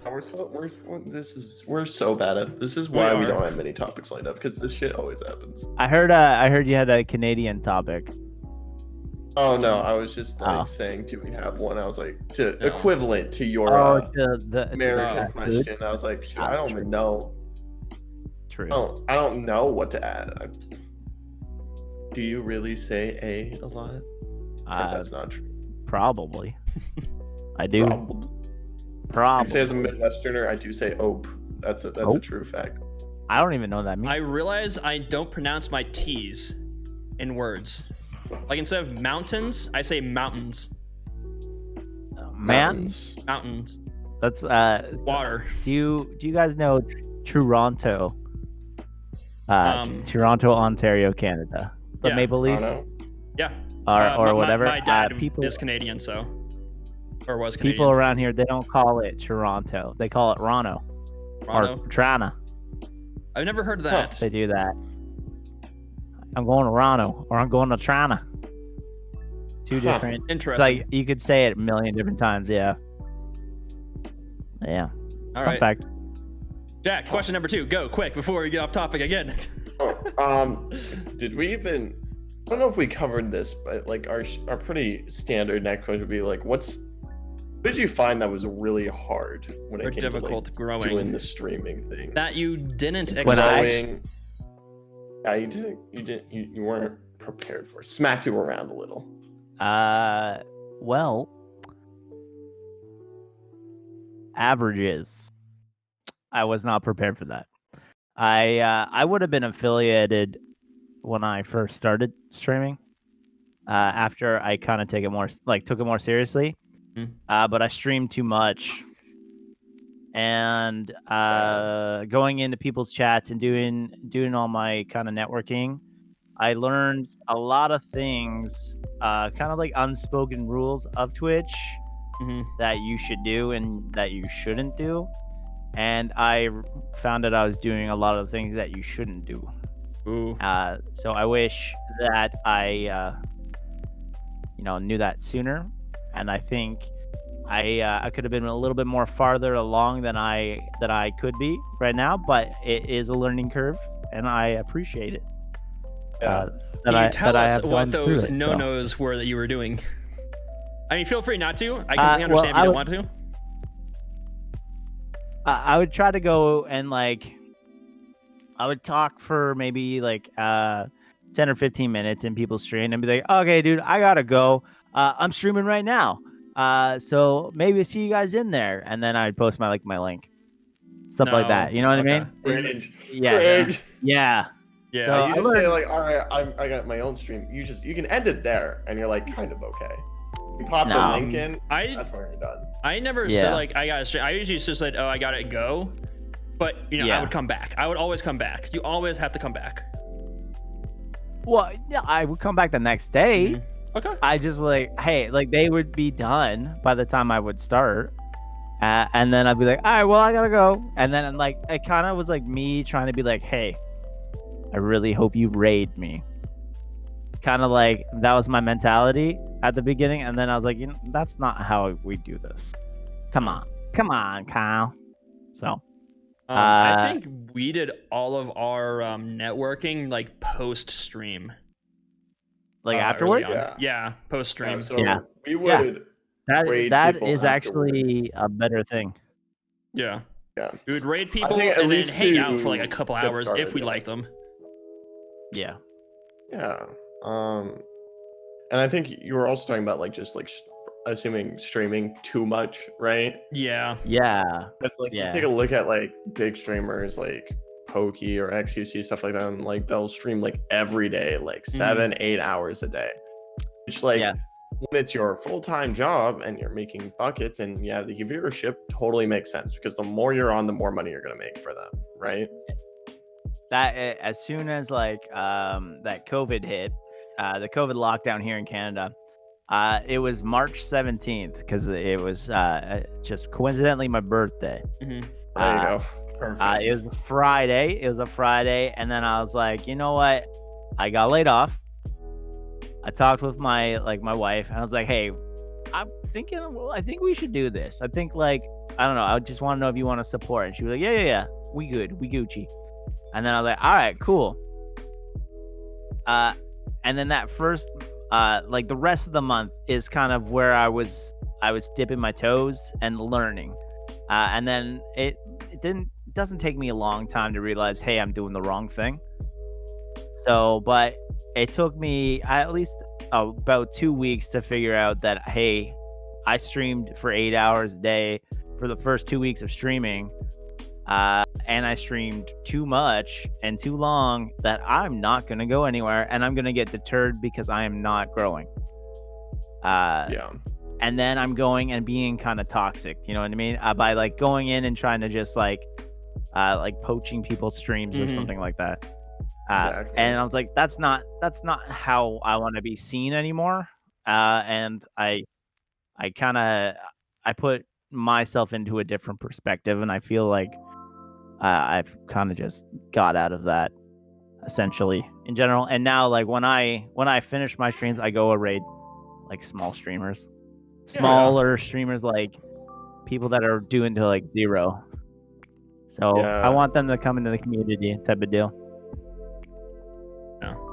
We're so bad at this. Is why we don't have many topics lined up, because this shit always happens. I heard you had a Canadian topic. Oh no, I was just saying, do we have one? I was like, equivalent to your American question. I was like, I don't even know. True. I don't know what to add. Do you really say a lot? That's not true. Probably. I do. Probably. I say as a Midwesterner, I do say ope. That's a true fact. I don't even know what that means. I realize I don't pronounce my T's in words. Like instead of mountains, I say mountains. Mountains. That's water. Do you guys know Toronto? Toronto, Ontario, Canada. The Maple Leafs. Yeah. Or whatever. My dad is Canadian, so. Or was Canadian. People around here, they don't call it Toronto. They call it Toronto. Or Trana. I've never heard of that. They do that. I'm going to Toronto, or I'm going to Trana. Two different. Interesting. It's like you could say it a million different times. Yeah. Yeah. All right. Fact. Jack, question number 2. Go quick before we get off topic again. Did we even? I don't know if we covered this, but like our pretty standard next question would be like, what did you find that was really hard when it came difficult to like, growing doing the streaming thing? That you didn't expect. Yeah, you weren't prepared for. Smacked you around a little. Well, averages. I was not prepared for that. I would have been affiliated when I first started streaming. After I kind of took it more seriously. But I streamed too much, and going into people's chats and doing all my kind of networking, I learned a lot of things, kind of like unspoken rules of Twitch that you should do and that you shouldn't do. And I found that I was doing a lot of things that you shouldn't do. Ooh. So I wish that I, knew that sooner. And I think I could have been a little bit more farther along than I could be right now. But it is a learning curve, and I appreciate it. Can you tell us what those no-nos were that you were doing? I mean, feel free not to. I completely understand if you don't want to. I would try to go and I would talk for maybe 10 or 15 minutes in people's stream and be like, okay, dude, I gotta go. I'm streaming right now. So maybe see you guys in there. And then I'd post my link. Stuff like that. You know what I mean? Cringe. Yeah. Cringe. Yeah. Yeah. So you just say all right, I got my own stream. You can end it there and you're kind of okay. You pop the link in, that's where you're done. I never said I got to stream. I usually just said, I gotta go. But I would come back. I would always come back. You always have to come back. Well, yeah, I would come back the next day. Okay. I just hey, they would be done by the time I would start. And then I'd be like, all right, well, I gotta go. And then it kind of was me trying to be hey, I really hope you raid me. Kind of that was my mentality at the beginning. And then I was like, that's not how we do this. Come on, Kyle. So. I think we did all of our networking post stream. Afterwards? Yeah, post stream. We would. That is actually a better thing. Yeah. Yeah. We would raid people and then hang out for like a couple hours started, if we liked them. Yeah. Yeah. And I think you were also talking about like just like assuming streaming too much, right? Yeah. Yeah. Because like you take a look at like big streamers like Pokey or XQC, stuff like that, and like they'll stream like every day, like 7-8 hours a day. Which like when it's your full-time job and you're making buckets and you have the viewership, totally makes sense, because the more you're on, the more money you're gonna make for them, right? That as soon as like that COVID hit, the COVID lockdown here in Canada, it was March 17th because it was just coincidentally my birthday. There you go. Perfect. It was a Friday. And then I was like, you know what? I got laid off. I talked with my wife, and I was like, hey, I'm thinking, well, I think we should do this. I think like, I don't know. I just want to know if you want to support. And she was like, yeah. We good. We Gucci. And then I was like, all right, cool. And then that first, like the rest of the month is kind of where I was dipping my toes and learning. And then it doesn't take me a long time to realize, hey, I'm doing the wrong thing. So, but it took me at least about 2 weeks to figure out that, hey, I streamed for 8 hours a day for the first 2 weeks of streaming. And I streamed too much and too long that I'm not going to go anywhere, and I'm going to get deterred because I am not growing. And then I'm going and being kind of toxic, you know what I mean? By like going in and trying to just like poaching people's streams or something like that. Exactly. And I was like, that's not how I want to be seen anymore. And I put myself into a different perspective, and I feel like I've kind of just got out of that essentially in general. And now like when I finish my streams, I go raid like smaller streamers, like people that are doing to like 0. So I want them to come into the community type of deal.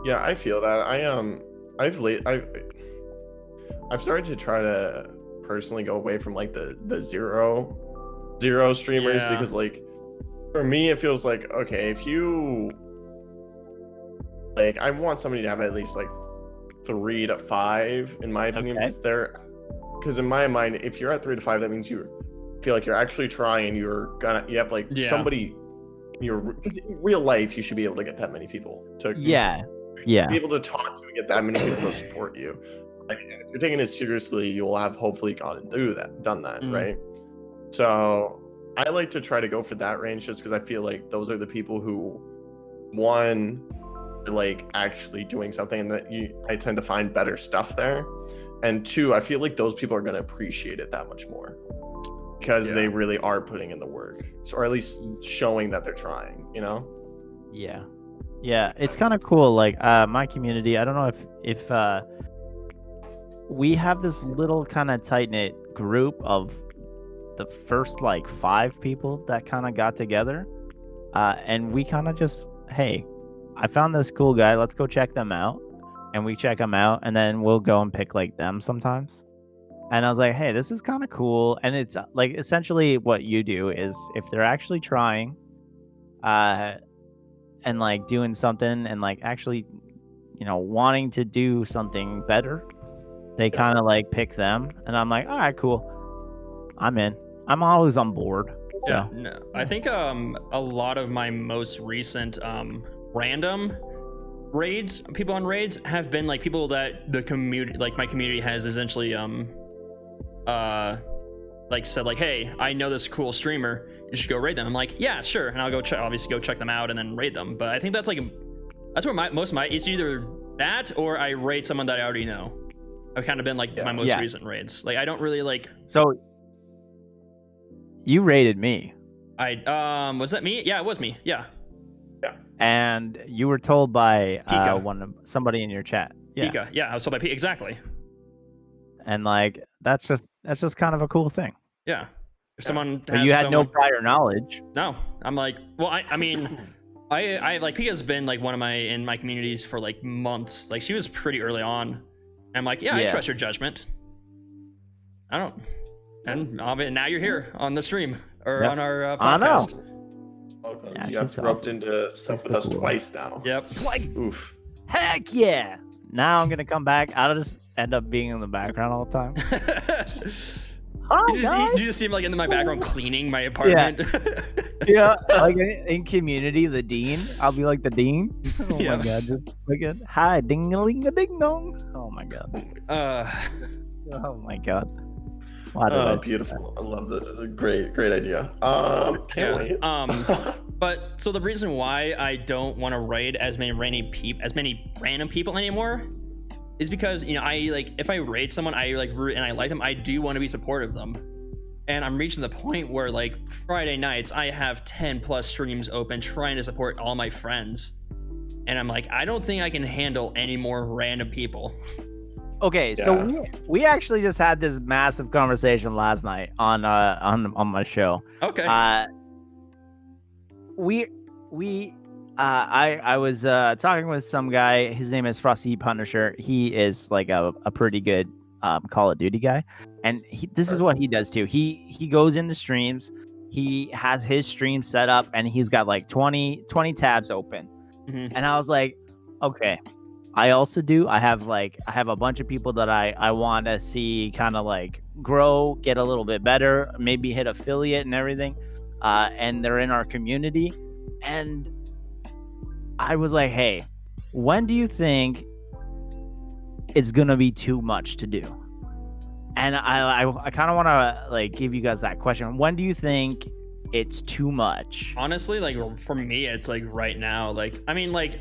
Yeah, I feel that. I've started to try to personally go away from like the zero streamers, because like for me it feels like, okay, if you like, I want somebody to have at least like 3 to 5 in my opinion, because in my mind, if you're at 3 to 5, that means you feel like you're actually trying, you have like somebody because in real life you should be able to get that many people to be able to talk to and get that many people to support you. Like, if you're taking it seriously, you will have hopefully done that, right? So I like to try to go for that range, just because I feel like those are the people who, one, are like actually doing something, and that I tend to find better stuff there, and 2, I feel like those people are going to appreciate it that much more, because they really are putting in the work, or at least showing that they're trying, you know? Yeah, it's kind of cool. Like my community, I don't know if we have this little kind of tight-knit group of the first like 5 people that kind of got together, and we kind of just, hey, I found this cool guy, let's go check them out. And we check them out, and then we'll go and pick like them sometimes. And I was like, hey, this is kind of cool. And it's like essentially what you do is, if they're actually trying and like doing something and like actually, you know, wanting to do something better, they kind of like pick them. And I'm like, all right, cool, I'm in. I'm always on board. So. Yeah, no, I think a lot of my most recent random raids, people on raids, have been like people that the community, like my community, has essentially like said like, hey, I know this cool streamer, you should go raid them. I'm like, yeah, sure, and I'll go obviously go check them out and then raid them. But I think that's where most of my, it's either that or I raid someone that I already know. I've kind of been like my most recent raids. Like I don't really like. So you raided me. Was that me? Yeah, it was me. Yeah. And you were told by somebody in your chat. Pika. Yeah, I was told by Pika. Exactly. And like that's just kind of a cool thing. Yeah. If someone but you had no prior knowledge. No. I'm like, well, I mean, I like, Pika's been like one of in my communities for like months. Like she was pretty early on. I'm like, I trust your judgment. I don't. And now you're here on the stream or Yep. on our I know. podcast. Okay. Yeah, You got she's roped awesome. into stuff with us twice now. Yep. Twice. Oof. Heck yeah! Now I'm gonna come back. I'll just end up being in the background all the time. Hi, you just seem like in my background cleaning my apartment. Yeah, like in Community, the dean. I'll be like the dean. Oh Yeah. my god, just like hi, ding a ling a ding dong. Oh my god. Oh my god. Why did I do beautiful. I love the great idea. Can't wait. But so the reason why I don't want to raid as many random people anymore is because, you know, I like, if I raid someone I like and I like them, I do want to be supportive of them. And I'm reaching the point where like Friday nights I have 10 plus streams open trying to support all my friends. And I'm like, I don't think I can handle any more random people. Okay, so we actually just had this massive conversation last night on my show. Okay. I was talking with some guy. His name is Frosty Punisher. He is like a pretty good Call of Duty guy, and this is what he does too. He goes into streams. He has his stream set up, and he's got like 20 tabs open. Mm-hmm. And I was like, okay. I also do. I have a bunch of people that I want to see kind of like grow, get a little bit better, maybe hit affiliate and everything. And they're in our community. And I was like, hey, when do you think it's gonna be too much to do? And I kind of want to like give you guys that question. When do you think it's too much? Honestly, like for me, it's like right now. Like I mean, like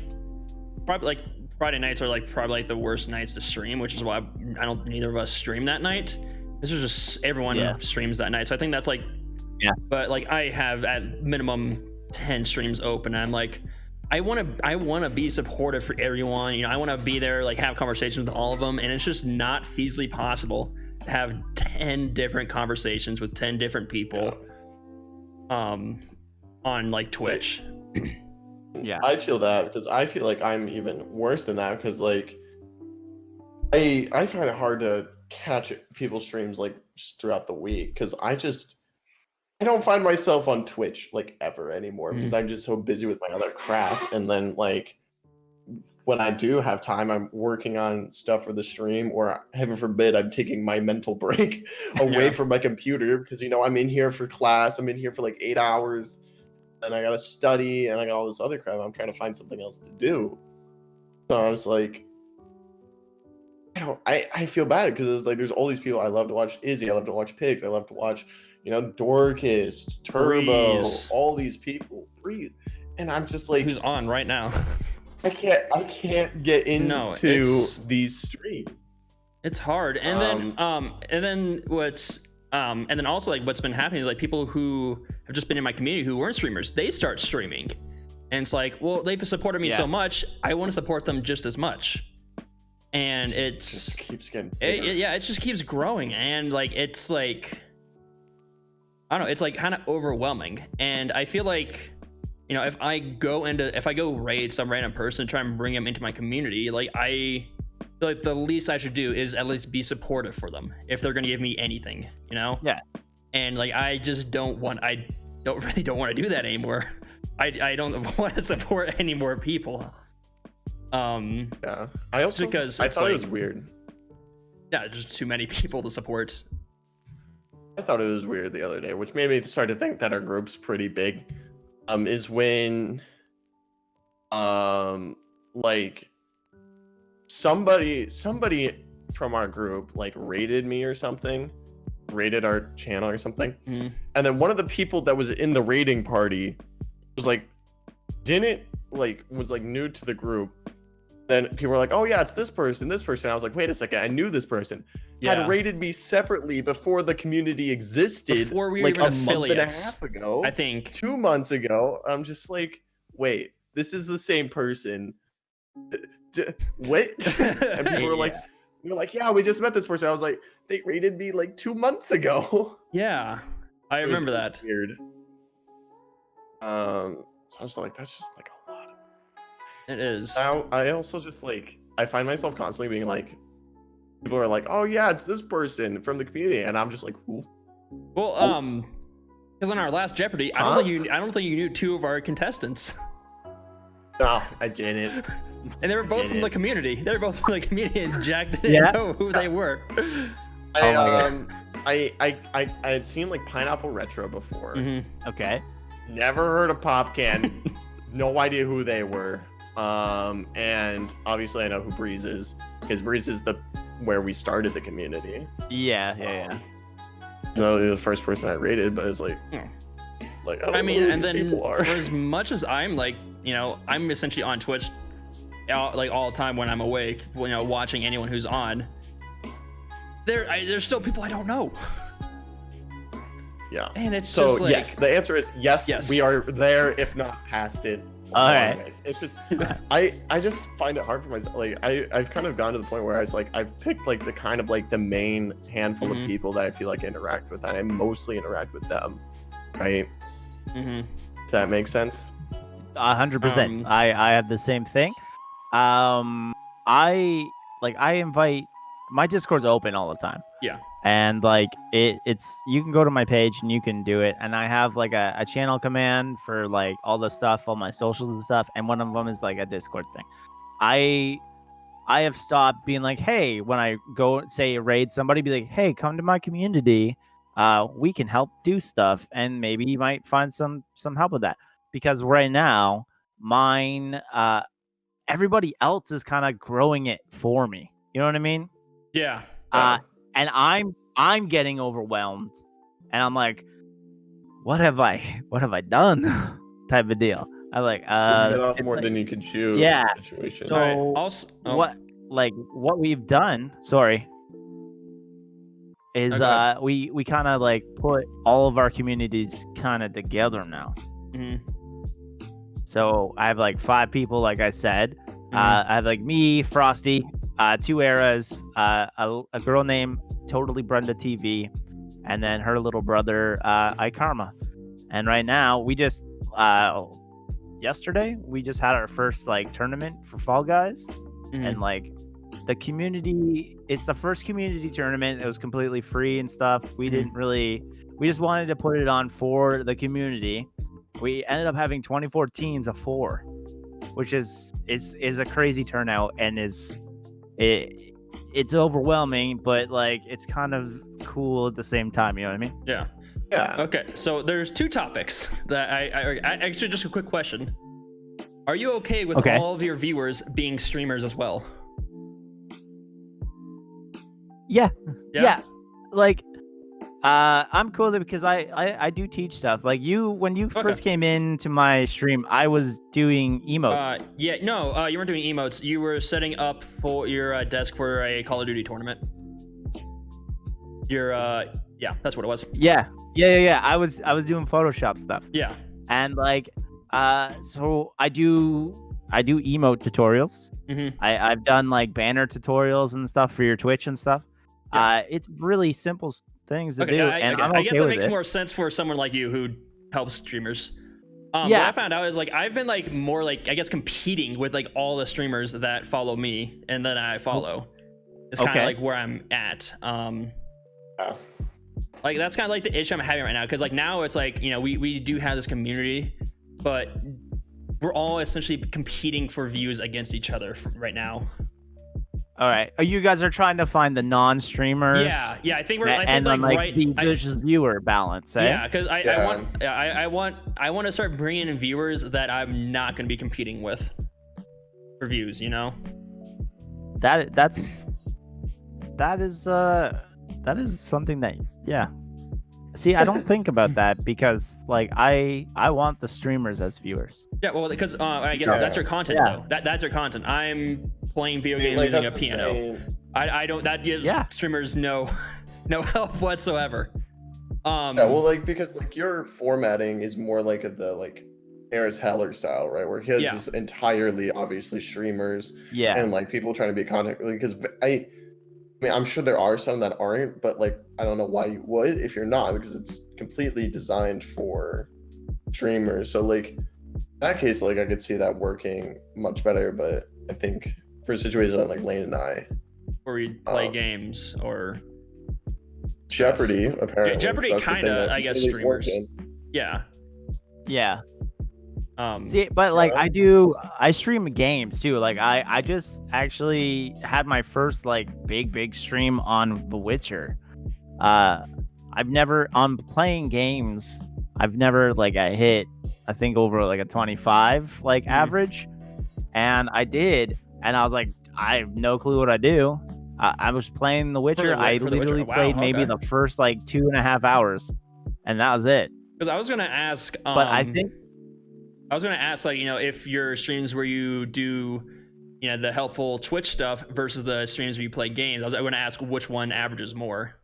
probably like Friday nights are like probably like the worst nights to stream, which is why neither of us stream that night. This is just everyone streams that night, so I think that's like But like I have at minimum 10 streams open. And I'm like, I want to be supportive for everyone. You know, I want to be there, like have conversations with all of them, and it's just not feasibly possible to have 10 different conversations with 10 different people on like Twitch. Yeah, I feel that because I feel like I'm even worse than that because like I find it hard to catch people's streams like just throughout the week because I don't find myself on Twitch like ever anymore because I'm just so busy with my other crap. And then like when I do have time, I'm working on stuff for the stream, or heaven forbid, I'm taking my mental break away from my computer because, you know, I'm in here for class. I'm in here for like 8 hours. And I gotta study, and I got all this other crap. I'm trying to find something else to do. So I was like, I feel bad because it's like there's all these people I love to watch. Izzy, I love to watch Pigs, I love to watch, you know, Dorcas, Turbo, all these people. Breathe, and I'm just like, who's on right now? I can't get into these streams. It's hard, and then also like what's been happening is like people who have just been in my community who weren't streamers, they start streaming, and it's like, well, they've supported me so much, I want to support them just as much, and it just keeps getting it just keeps growing, and like it's like I don't know, it's like kind of overwhelming, and I feel like, you know, if I go raid some random person and try and bring them into my community, like like the least I should do is at least be supportive for them if they're gonna give me anything, you know? Yeah. And like I don't really want to do that anymore. I don't want to support any more people. Yeah. I also because I thought it was weird. Yeah, just too many people to support. I thought it was weird the other day, which made me start to think that our group's pretty big. Is when like somebody from our group like rated me or something, rated our channel or something, and then one of the people that was in the rating party was like was new to the group. Then people were like, oh yeah, it's this person. I was like, wait a second, I knew this person had rated me separately before the community existed, before we were like even a month and a half ago, I think 2 months ago. I'm just like, wait, this is the same person. What? And people were like, yeah, we just met this person. I was like, they rated me like 2 months ago. Yeah, I remember that. Weird. So I was like, that's just like a lot. It is. Now I also just like, I find myself constantly being like, people are like, oh yeah, it's this person from the community, and I'm just like, who? Well, because on our last Jeopardy, I don't think you knew 2 of our contestants. No, I didn't. And they were both from the community. They were both from the community, and Jack didn't know who they were. I had seen like Pineapple Retro before. Mm-hmm. Okay. Never heard of Popcan. No idea who they were. And obviously I know who Breeze is, because Breeze is where we started the community. Yeah. So he was the first person I rated, but it's like, I mean, and then for as much as I'm like, I'm essentially on Twitch, like all the time when I'm awake, watching anyone who's on. There's still people I don't know. Yeah. And it's so just like, yes, the answer is yes. We are there, if not past it. All right. It's just I just find it hard for myself. Like I've kind of gone to the point where I was like, I've picked like the kind of like the main handful of people that I feel like I interact with, and I mostly interact with them, right? Does that make sense? 100%. I have the same thing. I invite, my Discord's open all the time. Yeah. And like it's you can go to my page and you can do it, and I have like a channel command for like all the stuff, all my socials and stuff, and one of them is like a Discord thing. I have stopped being like, hey, when I go say raid somebody, be like, hey, come to my community, we can help do stuff, and maybe you might find some help with that, because right now mine everybody else is kind of growing it for me, you know what I mean? Yeah. And I'm getting overwhelmed, and I'm like, what have I done? Type of deal. I'm like, bit off more than you could chew. Yeah. Situation. So right. what we've done, is we kind of like put all of our communities kind of together now. So I have like 5 people, like I said. I have like me, Frosty, 2 Eras, a girl named Totally Brenda TV, and then her little brother, iKarma. And right now, we just yesterday we just had our first like tournament for Fall Guys, and like the community, it's the first community tournament. It was completely free and stuff. We just wanted to put it on for the community. We ended up having 24 teams of 4, which is a crazy turnout, and it's overwhelming, but like it's kind of cool at the same time, you know what I mean? Yeah. Okay, so there's 2 topics that I actually, just a quick question. Are you okay with all of your viewers being streamers as well? Yeah. Like I'm cool with it, because I do teach stuff. Like when you first came into my stream, I was doing emotes. You weren't doing emotes. You were setting up for your desk for a Call of Duty tournament. That's what it was. Yeah. I was doing Photoshop stuff. Yeah. And like so I do emote tutorials. I've done like banner tutorials and stuff for your Twitch and stuff. It's really simple things to do, and I'm okay. I guess that with makes it. more sense for someone like you who helps streamers. What I found out is like I've been like more like, I guess, competing with like all the streamers that follow me and that I follow. It's kind of like where I'm at. Like that's kind of like the issue I'm having right now, because like now it's like, we do have this community, but we're all essentially competing for views against each other right now. All right. You guys are trying to find the non-streamers. Yeah. I think we're. Just viewer balance. Eh? Yeah, because I want to start bringing in viewers that I'm not going to be competing with for views. That is something that See, I don't think about that, because like I want the streamers as viewers. Yeah, well, because I guess that's your content though. That's your content. I'm playing video games using a piano. I don't. That gives streamers no help whatsoever. Because like your formatting is more like the like Harris Heller style, right? Where his is entirely obviously streamers. Yeah. And like people trying to be content, because I mean, I'm sure there are some that aren't, but like I don't know why you would if you're not, because it's completely designed for streamers. So like in that case, like I could see that working much better. But I think for a situation like Lane and I, where you play games or Jeopardy, apparently. Jeopardy kind of, I guess, streamers. Yeah. Yeah. See, but like I stream games too. Like I just actually had my first like big stream on The Witcher. I've never on playing games. I've never like I hit I think over like a 25 like average, and I did, and I was like I have no clue what I do. I was playing The Witcher. I literally played maybe the first like 2.5 hours, and that was it. Because I was gonna ask, but I think. I was going to ask, like, if your streams where you do, the helpful Twitch stuff versus the streams where you play games, I was going to ask which one averages more.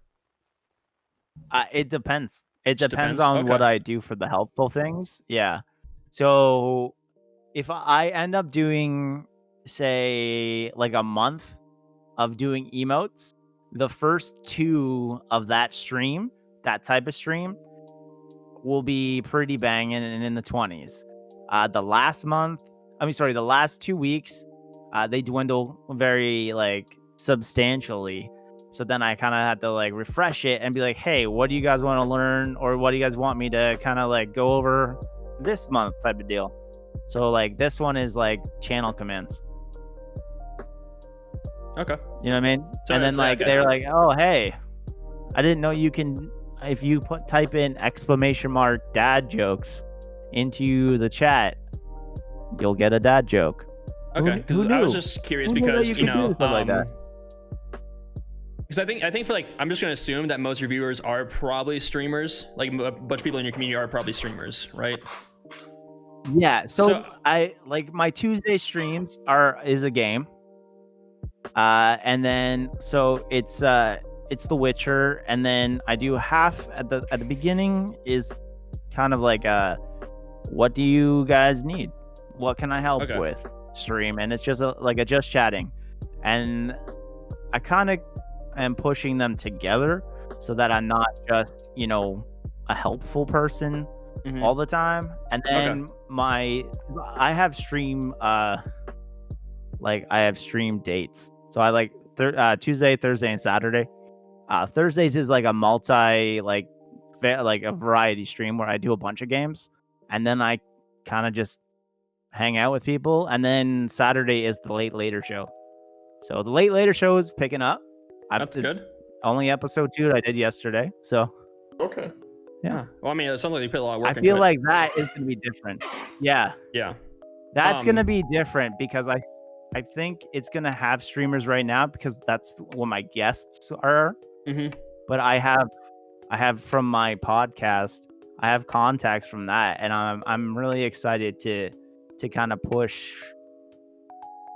It depends. It depends on what I do for the helpful things. Yeah. So if I end up doing, say, like a month of doing emotes, the first 2 of that stream, that type of stream, will be pretty banging and in the 20s. The last 2 weeks, they dwindle very like substantially. So then I kind of had to like refresh it and be like, hey, what do you guys want to learn, or what do you guys want me to kind of like go over this month type of deal. So like this one is like channel commands. Okay. You know what I mean? So and then like they're like, oh hey, I didn't know you can, if you type in ! dad jokes into the chat, you'll get a dad joke. Okay, because I was just curious because like that. Because I think for like, I'm just gonna assume that most reviewers are probably streamers. Like a bunch of people in your community are probably streamers, right? Yeah. So I like my Tuesday streams is a game, and then so it's The Witcher, and then I do half at the beginning is kind of like what do you guys need? What can I help with? Stream, and it's just like a just chatting, and I kind of am pushing them together so that I'm not just a helpful person all the time. And then I have stream like I have stream dates, so I like Tuesday, Thursday, and Saturday. Thursdays is like a multi like a variety stream where I do a bunch of games, and then I kind of just hang out with people. And then Saturday is the later show. So the later show is picking up. That's good. Only episode 2 that I did yesterday. So okay. Yeah. Well, I mean, it sounds like you put a lot of work into it. I feel like that is gonna be different. Yeah. Yeah. That's gonna be different because I think it's gonna have streamers right now because that's what my guests are. But I have from my podcast, I have contacts from that, and I'm really excited to kind of push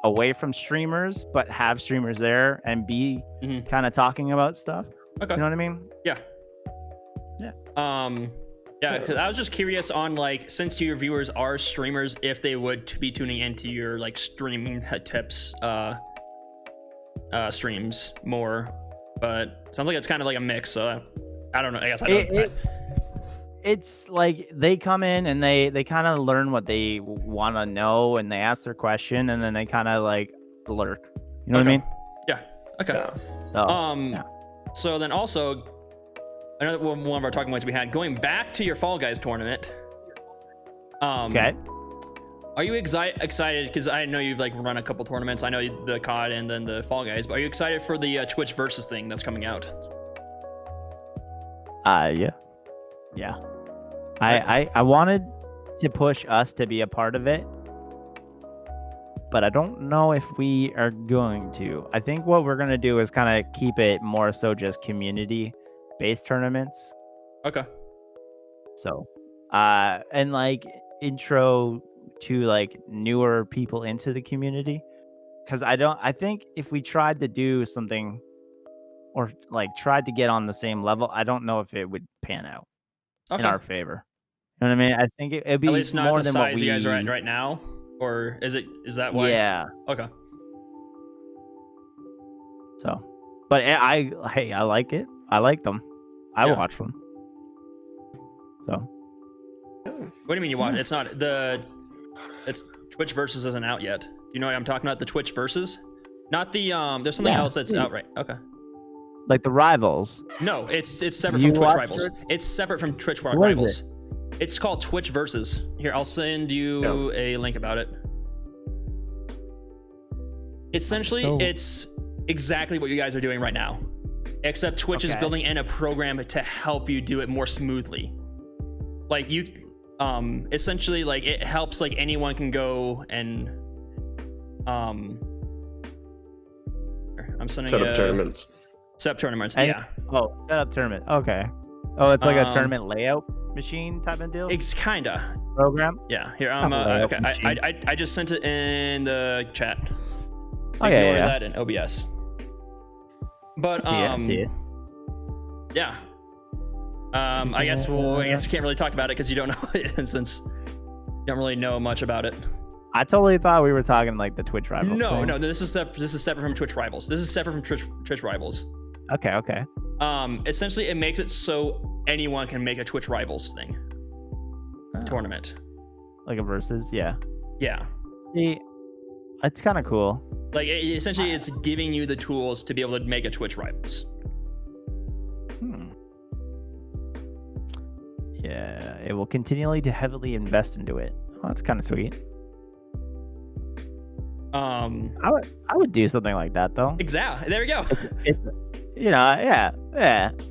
away from streamers, but have streamers there and be kind of talking about stuff. Okay. You know what I mean? Yeah. Yeah. Yeah, because I was just curious on like, since your viewers are streamers, if they would be tuning into your like streaming tips streams more, but sounds like it's kind of like a mix. So I don't know. I guess I don't. It's like they come in and they kind of learn what they want to know, and they ask their question, and then they kind of like lurk. You know what I mean? Yeah. Okay. Yeah. So then also, another one of our talking points we had, going back to your Fall Guys tournament. Okay. Are you excited? Because I know you've like run a couple tournaments. I know the COD and then the Fall Guys. But are you excited for the Twitch versus thing that's coming out? Yeah. I wanted to push us to be a part of it, but I don't know if we are going to. I think what we're going to do is kind of keep it more so just community-based tournaments. Okay. So, and like intro to like newer people into the community, because I think if we tried to do something or like tried to get on the same level, I don't know if it would pan out in our favor. You know what I mean? I think it'd be at least not more the than size what you guys are at right now, or is that why? Yeah. Okay. So, but I like it. I like them. I watch them. So. What do you mean you watch? It's not it's Twitch versus isn't out yet. Do you know what I'm talking about? The Twitch versus? Not the there's something else that's out right. Okay. Like the Rivals. No, it's separate from Twitch Rivals. It's separate from Twitch Rivals. It's called Twitch Versus. Here, I'll send you a link about it. Essentially, it's exactly what you guys are doing right now, except Twitch is building in a program to help you do it more smoothly. Like you, essentially, like it helps. Like anyone can go and, I'm sending set up tournaments. Set up tournaments. Yeah. Oh, set up tournament. Okay. Oh, it's like a tournament layout machine type of deal. It's kinda program. Yeah. Here, okay. I just sent it in the chat. Ignore that in OBS. But I see it. Yeah. I guess we can't really talk about it because you don't know it, since you don't really know much about it. I totally thought we were talking like the Twitch Rivals. No, this is separate from Twitch Rivals. This is separate from Twitch Rivals. Okay. Essentially, it makes it so anyone can make a Twitch Rivals thing. Tournament. Like a versus, yeah. Yeah. See, it's kind of cool. Like essentially, it's giving you the tools to be able to make a Twitch Rivals. Yeah, it will continually to heavily invest into it. Oh, that's kind of sweet. I would do something like that though. Exactly. There we go. It's yeah.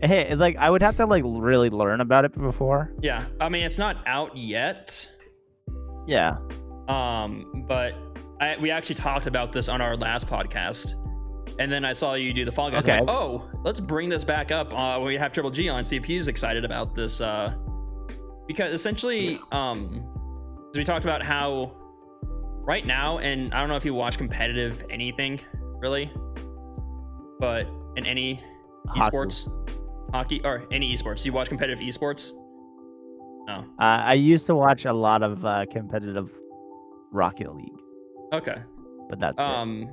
Hey, like I would have to like really learn about it before. Yeah, I mean it's not out yet. Yeah. But we actually talked about this on our last podcast, and then I saw you do the Fall Guys. Okay. I'm like, oh, let's bring this back up when we have TripleG on. See if he's excited about this. Because essentially, we talked about how right now, and I don't know if you watch competitive anything really, but in any esports, hockey or any esports, you watch competitive esports? No. I used to watch a lot of competitive Rocket League. Okay. But that's it.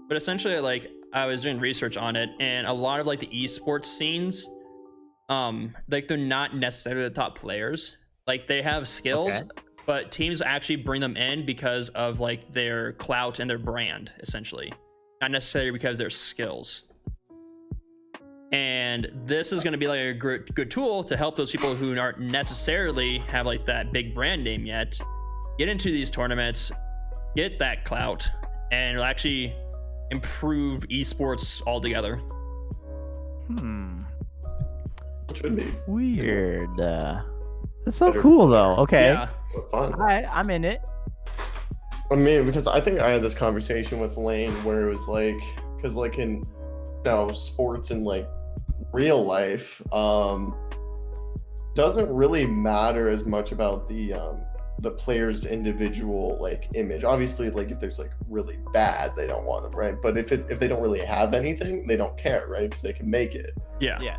But essentially, like I was doing research on it, and a lot of like the esports scenes, like they're not necessarily the top players. Like they have skills, but teams actually bring them in because of like their clout and their brand, essentially, not necessarily because of their skills. And this is going to be like a good tool to help those people who aren't necessarily have like that big brand name yet get into these tournaments, get that clout, and it'll actually improve esports altogether. It should be weird. That's so cool though. Okay. Yeah. Fun. I'm in it. I mean, because I think I had this conversation with Lane where it was like, because like in sports and like real life, doesn't really matter as much about the player's individual like image. Obviously, like if there's like really bad, they don't want them, right? But if they don't really have anything, they don't care, right? Because they can make it. Yeah.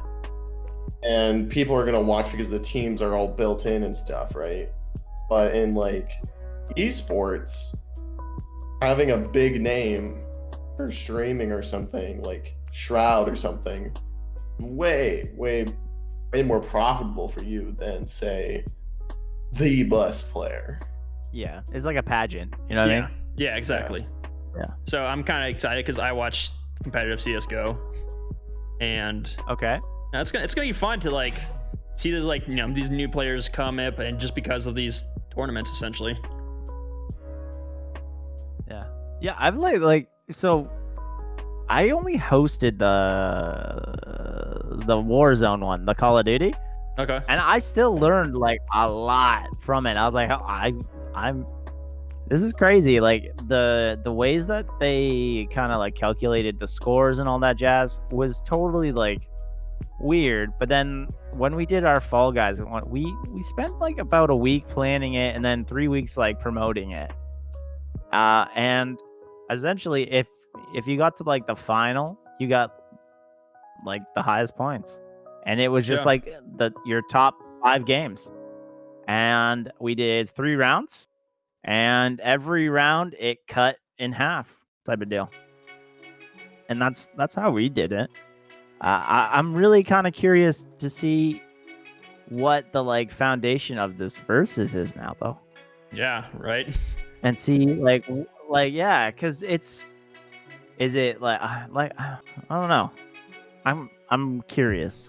And people are gonna watch because the teams are all built in and stuff, right? But in like esports, having a big name for streaming or something like Shroud or something, way more profitable for you than say the best player. Yeah, it's like a pageant, you know what I mean? Yeah, exactly. Yeah. So I'm kind of excited because I watch competitive CS:GO, and it's gonna be fun to like see these like these new players come up, and just because of these tournaments, essentially. Yeah, I've like so. I only hosted the Warzone one, the Call of Duty. Okay. And I still learned like a lot from it. I was like, I'm this is crazy. Like the ways that they kind of like calculated the scores and all that jazz was totally like weird. But then when we did our Fall Guys, we spent like about a week planning it and then 3 weeks like promoting it. And essentially if you got to like the final, you got like the highest points. And it was just like your top 5 games. And we did 3 rounds. And every round it cut in half type of deal. And that's how we did it. I'm really kind of curious to see what the like foundation of this versus is now though. Yeah, right. And see like yeah, because it's Is it I don't know. I'm curious.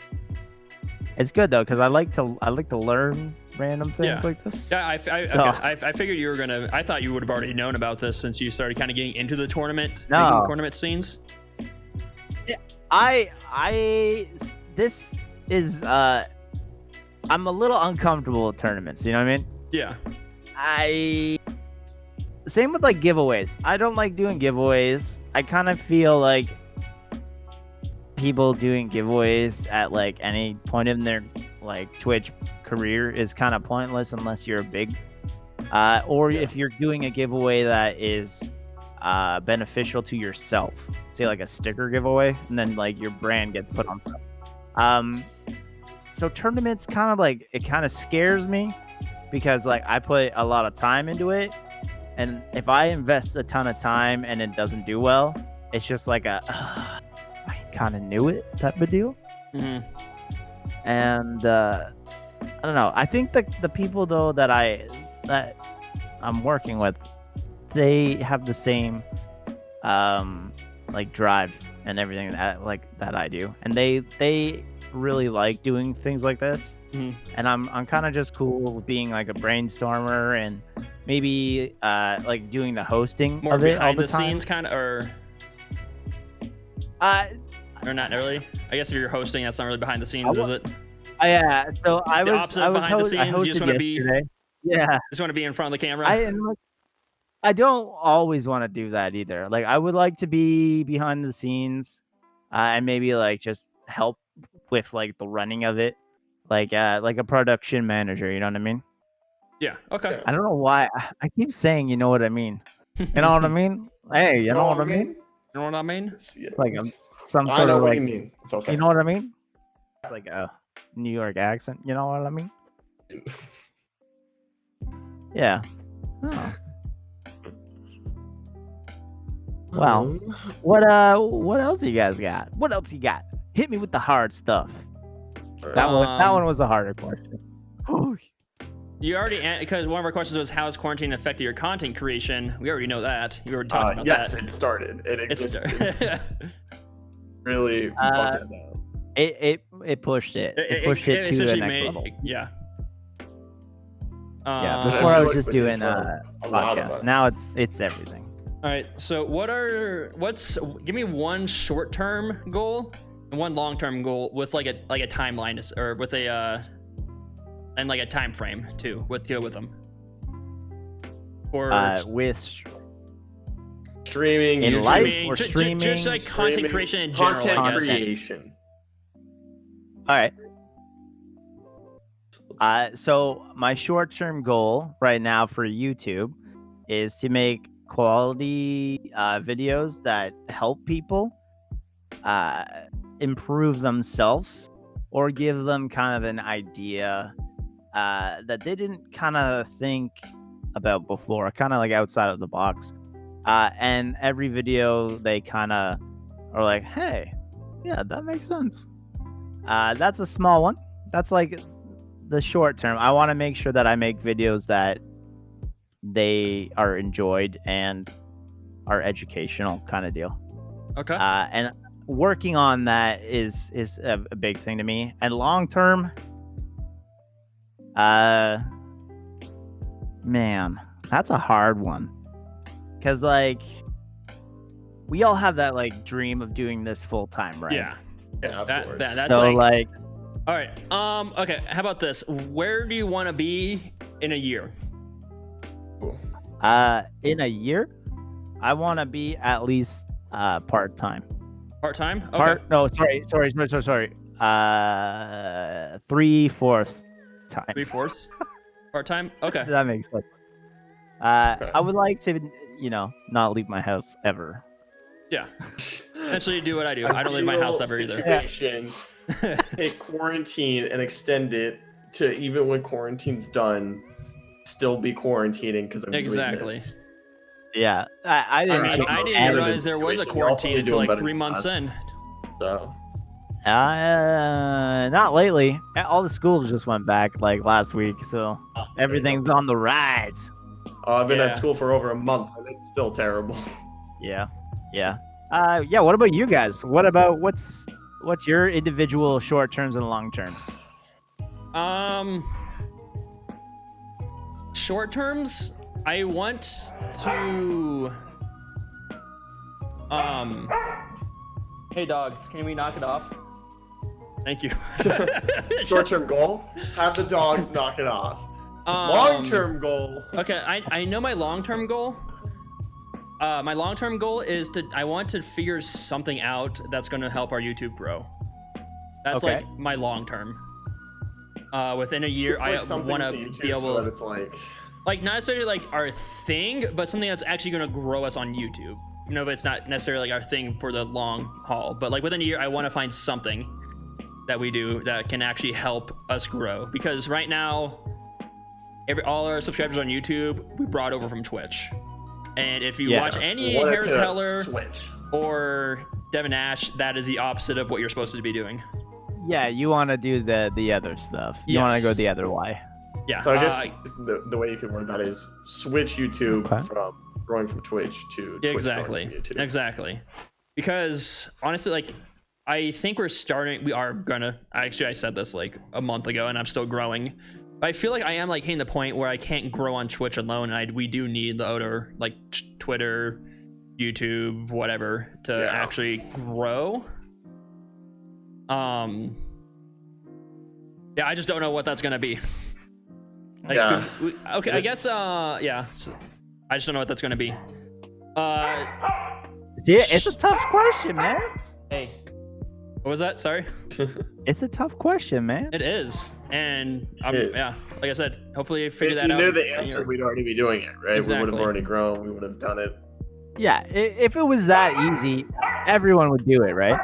It's good though because I like to learn random things like this. Yeah, I figured you were gonna. I thought you would have already known about this since you started kind of getting into the tournament scenes. Yeah, this is I'm a little uncomfortable with tournaments. You know what I mean? Yeah. Same with like giveaways. I don't like doing giveaways. I kind of feel like people doing giveaways at like any point in their like Twitch career is kind of pointless unless you're big, or if you're doing a giveaway that is beneficial to yourself, say like a sticker giveaway, and then like your brand gets put on stuff. So tournaments kind of like it kind of scares me because like I put a lot of time into it, and if I invest a ton of time and it doesn't do well, it's just like I kind of knew it type of deal. Mm-hmm. And I don't know. I think the people though that I'm working with, they have the same like drive and everything that I do, and they really like doing things like this. Mm-hmm. And I'm kind of just cool with being like a brainstormer and maybe like doing the hosting more of it behind all the scenes kind of, or not really. I guess if you're hosting, that's not really behind the scenes, is it? Yeah. So I the was opposite behind the scenes. You just want to be. Yeah. Just want to be in front of the camera. I don't always want to do that either. Like I would like to be behind the scenes, and maybe like just help with like the running of it, like a production manager. You know what I mean? Yeah. Okay. I don't know why I keep saying you know what I mean. You know what I mean? Hey, you know what I mean? You know what I mean? Like some sort I know of what like. you mean. It's okay. You know what I mean? It's like a New York accent. You know what I mean? Yeah. Oh. Well, what else you guys got? What else you got? Hit me with the hard stuff. That one was a harder question. You already, because one of our questions was how has quarantine affected your content creation? We already know that. You already talked about that. Yes, it started. It existed. Really buckled down. It pushed it. It pushed it to the next level. Yeah. Yeah. Before I was just doing a podcast. Now it's everything. All right. So give me one short-term goal and one long-term goal with like a timeline or with a and like a time frame too with them. Or with streaming, in YouTube, life or streaming, just like content creation in general. Content creation. All right. So my short-term goal right now for YouTube is to make quality videos that help people improve themselves or give them kind of an idea that they didn't kind of think about before, kind of like outside of the box. And every video they kind of are like, hey, yeah, that makes sense. That's a small one. That's like the short term. I want to make sure that I make videos that they are enjoyed and are educational kind of deal. Okay. And working on that is a big thing to me. And long term, man, that's a hard one. Cause like we all have that like dream of doing this full time, right? Yeah. Yeah, of course. That's so like all right. Okay. How about this? Where do you want to be in a year? In a year, I want to be at least part time. Part time? Okay. Sorry. 3/4 time. 3/4 part time. Okay. That makes sense. Okay. I would like to, not leave my house ever. Yeah. Essentially, do what I do. I don't leave my house ever either. Take quarantine and extend it to even when quarantine's done, still be quarantining because I'm exactly. doing this. Yeah, I didn't realize there was a quarantine until like 3 months in. So. Not lately. All the schools just went back like last week, so everything's on the rise. I've been at school for over a month, and it's still terrible. Yeah. Yeah. What about you guys? What's your individual short terms and long terms? Short terms, I want to. Hey dogs, can we knock it off? Thank you. Short-term goal: have the dogs knock it off. Long-term goal. Okay, I know my long-term goal. My long-term goal is I want to figure something out that's going to help our YouTube grow. That's okay. like my long-term. Within a year, like I want to be able. So that it's like not necessarily like our thing, but something that's actually going to grow us on YouTube. You know, but it's not necessarily like our thing for the long haul. But like within a year, I want to find something that we do that can actually help us grow. Because right now, all our subscribers on YouTube, we brought over from Twitch. And if you watch any Harris Heller or Devin Ash, that is the opposite of what you're supposed to be doing. Yeah, you want to do the other stuff. You want to go the other way. Yeah. So I guess the way you could word that is switch YouTube from growing from Twitch to Twitch exactly. Growing from YouTube. Exactly. Because honestly, like I think we are gonna. Actually, I said this like a month ago, and I'm still growing. But I feel like I am like hitting the point where I can't grow on Twitch alone, and we do need the other like Twitter, YouTube, whatever to actually grow. Yeah, I just don't know what that's gonna be. Like, okay, I guess. Yeah, so I just don't know what that's gonna be. See, it's a tough question, man. Hey, what was that? Sorry. It's a tough question, man. It is, and yeah, like I said, hopefully I figure that out. If you knew the answer, we'd already be doing it, right? Exactly. We would have already grown. We would have done it. Yeah, if it was that easy, everyone would do it, right?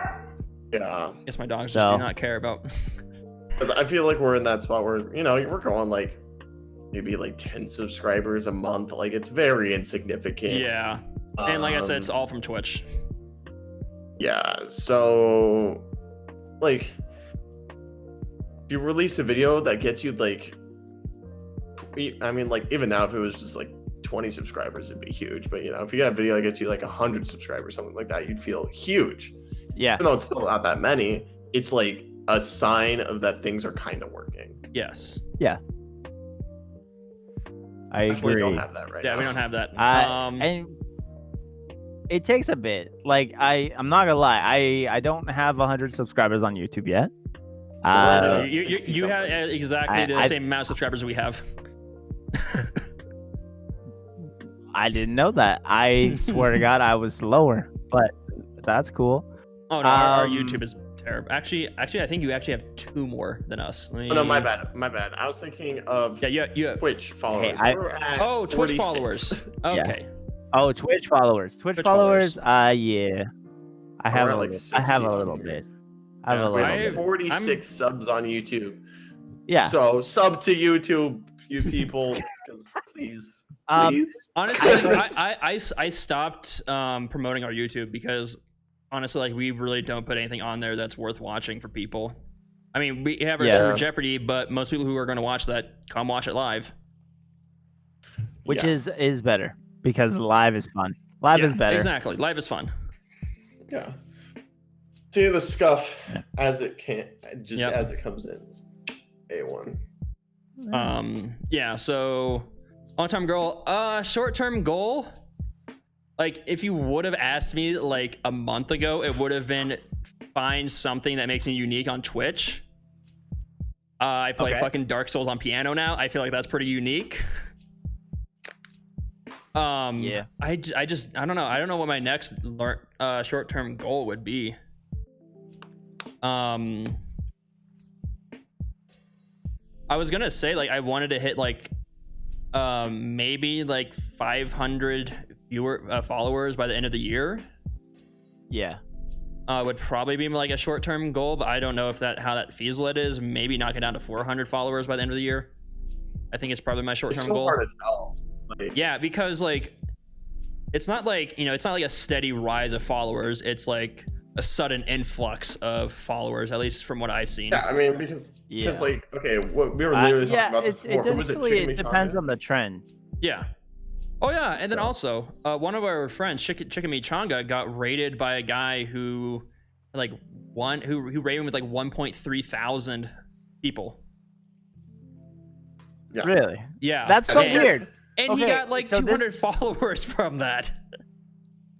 Yeah. I guess my dogs just do not care about. Because I feel like we're in that spot where we're going like maybe like 10 subscribers a month. Like it's very insignificant. Yeah. And like I said, it's all from Twitch. Yeah. So like if you release a video that gets you like, I mean, like even now if it was just like 20 subscribers, it'd be huge. But if you got a video that gets you like 100 subscribers, something like that, you'd feel huge. Yeah. Even though it's still not that many, it's like a sign of that things are kind of working. Yes. Yeah. I agree. We don't have that right now. Yeah, we don't have that. And it takes a bit. Like I'm not gonna lie, I don't have 100 subscribers on YouTube yet. You have exactly the same amount of subscribers we have. I didn't know that. I swear to God, I was lower, but that's cool. Oh no, our YouTube is terrible. Actually, I think you actually have 2 more than us. Oh no, my bad. I was thinking of you have Twitch followers. Hey, Twitch followers. Okay. Yeah. Oh, Twitch followers. Twitch followers. Yeah. I have a little bit. I have 46 subs on YouTube. Yeah. So sub to YouTube, you people, because please. Honestly, I stopped promoting our YouTube because honestly, like we really don't put anything on there that's worth watching for people. I mean, we have our Super Jeopardy, but most people who are going to watch that come watch it live, which is better because live is fun. Live is better. Exactly, live is fun. Yeah. See the scuff as it as it comes in. A1. Yeah. So, long-term goal. Short-term goal. Like, if you would have asked me like a month ago, it would have been find something that makes me unique on Twitch. I play fucking Dark Souls on piano now. I feel like that's pretty unique. I don't know. I don't know what my next short-term goal would be. I was gonna say like I wanted to hit like maybe like 500 followers by the end of the year. Yeah. Would probably be like a short-term goal, but I don't know if how that feasible it is. Maybe knock it down to 400 followers by the end of the year. I think it's probably my short-term goal. Hard to tell. Yeah, because like it's not like it's not like a steady rise of followers. It's like a sudden influx of followers, at least from what I've seen. Yeah, I mean because like what we were literally talking about before. It depends on the trend. Yeah. Oh yeah, and then also one of our friends, Chikamichanga, got raided by a guy who who raided him with like 1.3 thousand people. Yeah. Really? Yeah. That's so weird. And he got like 200 followers from that.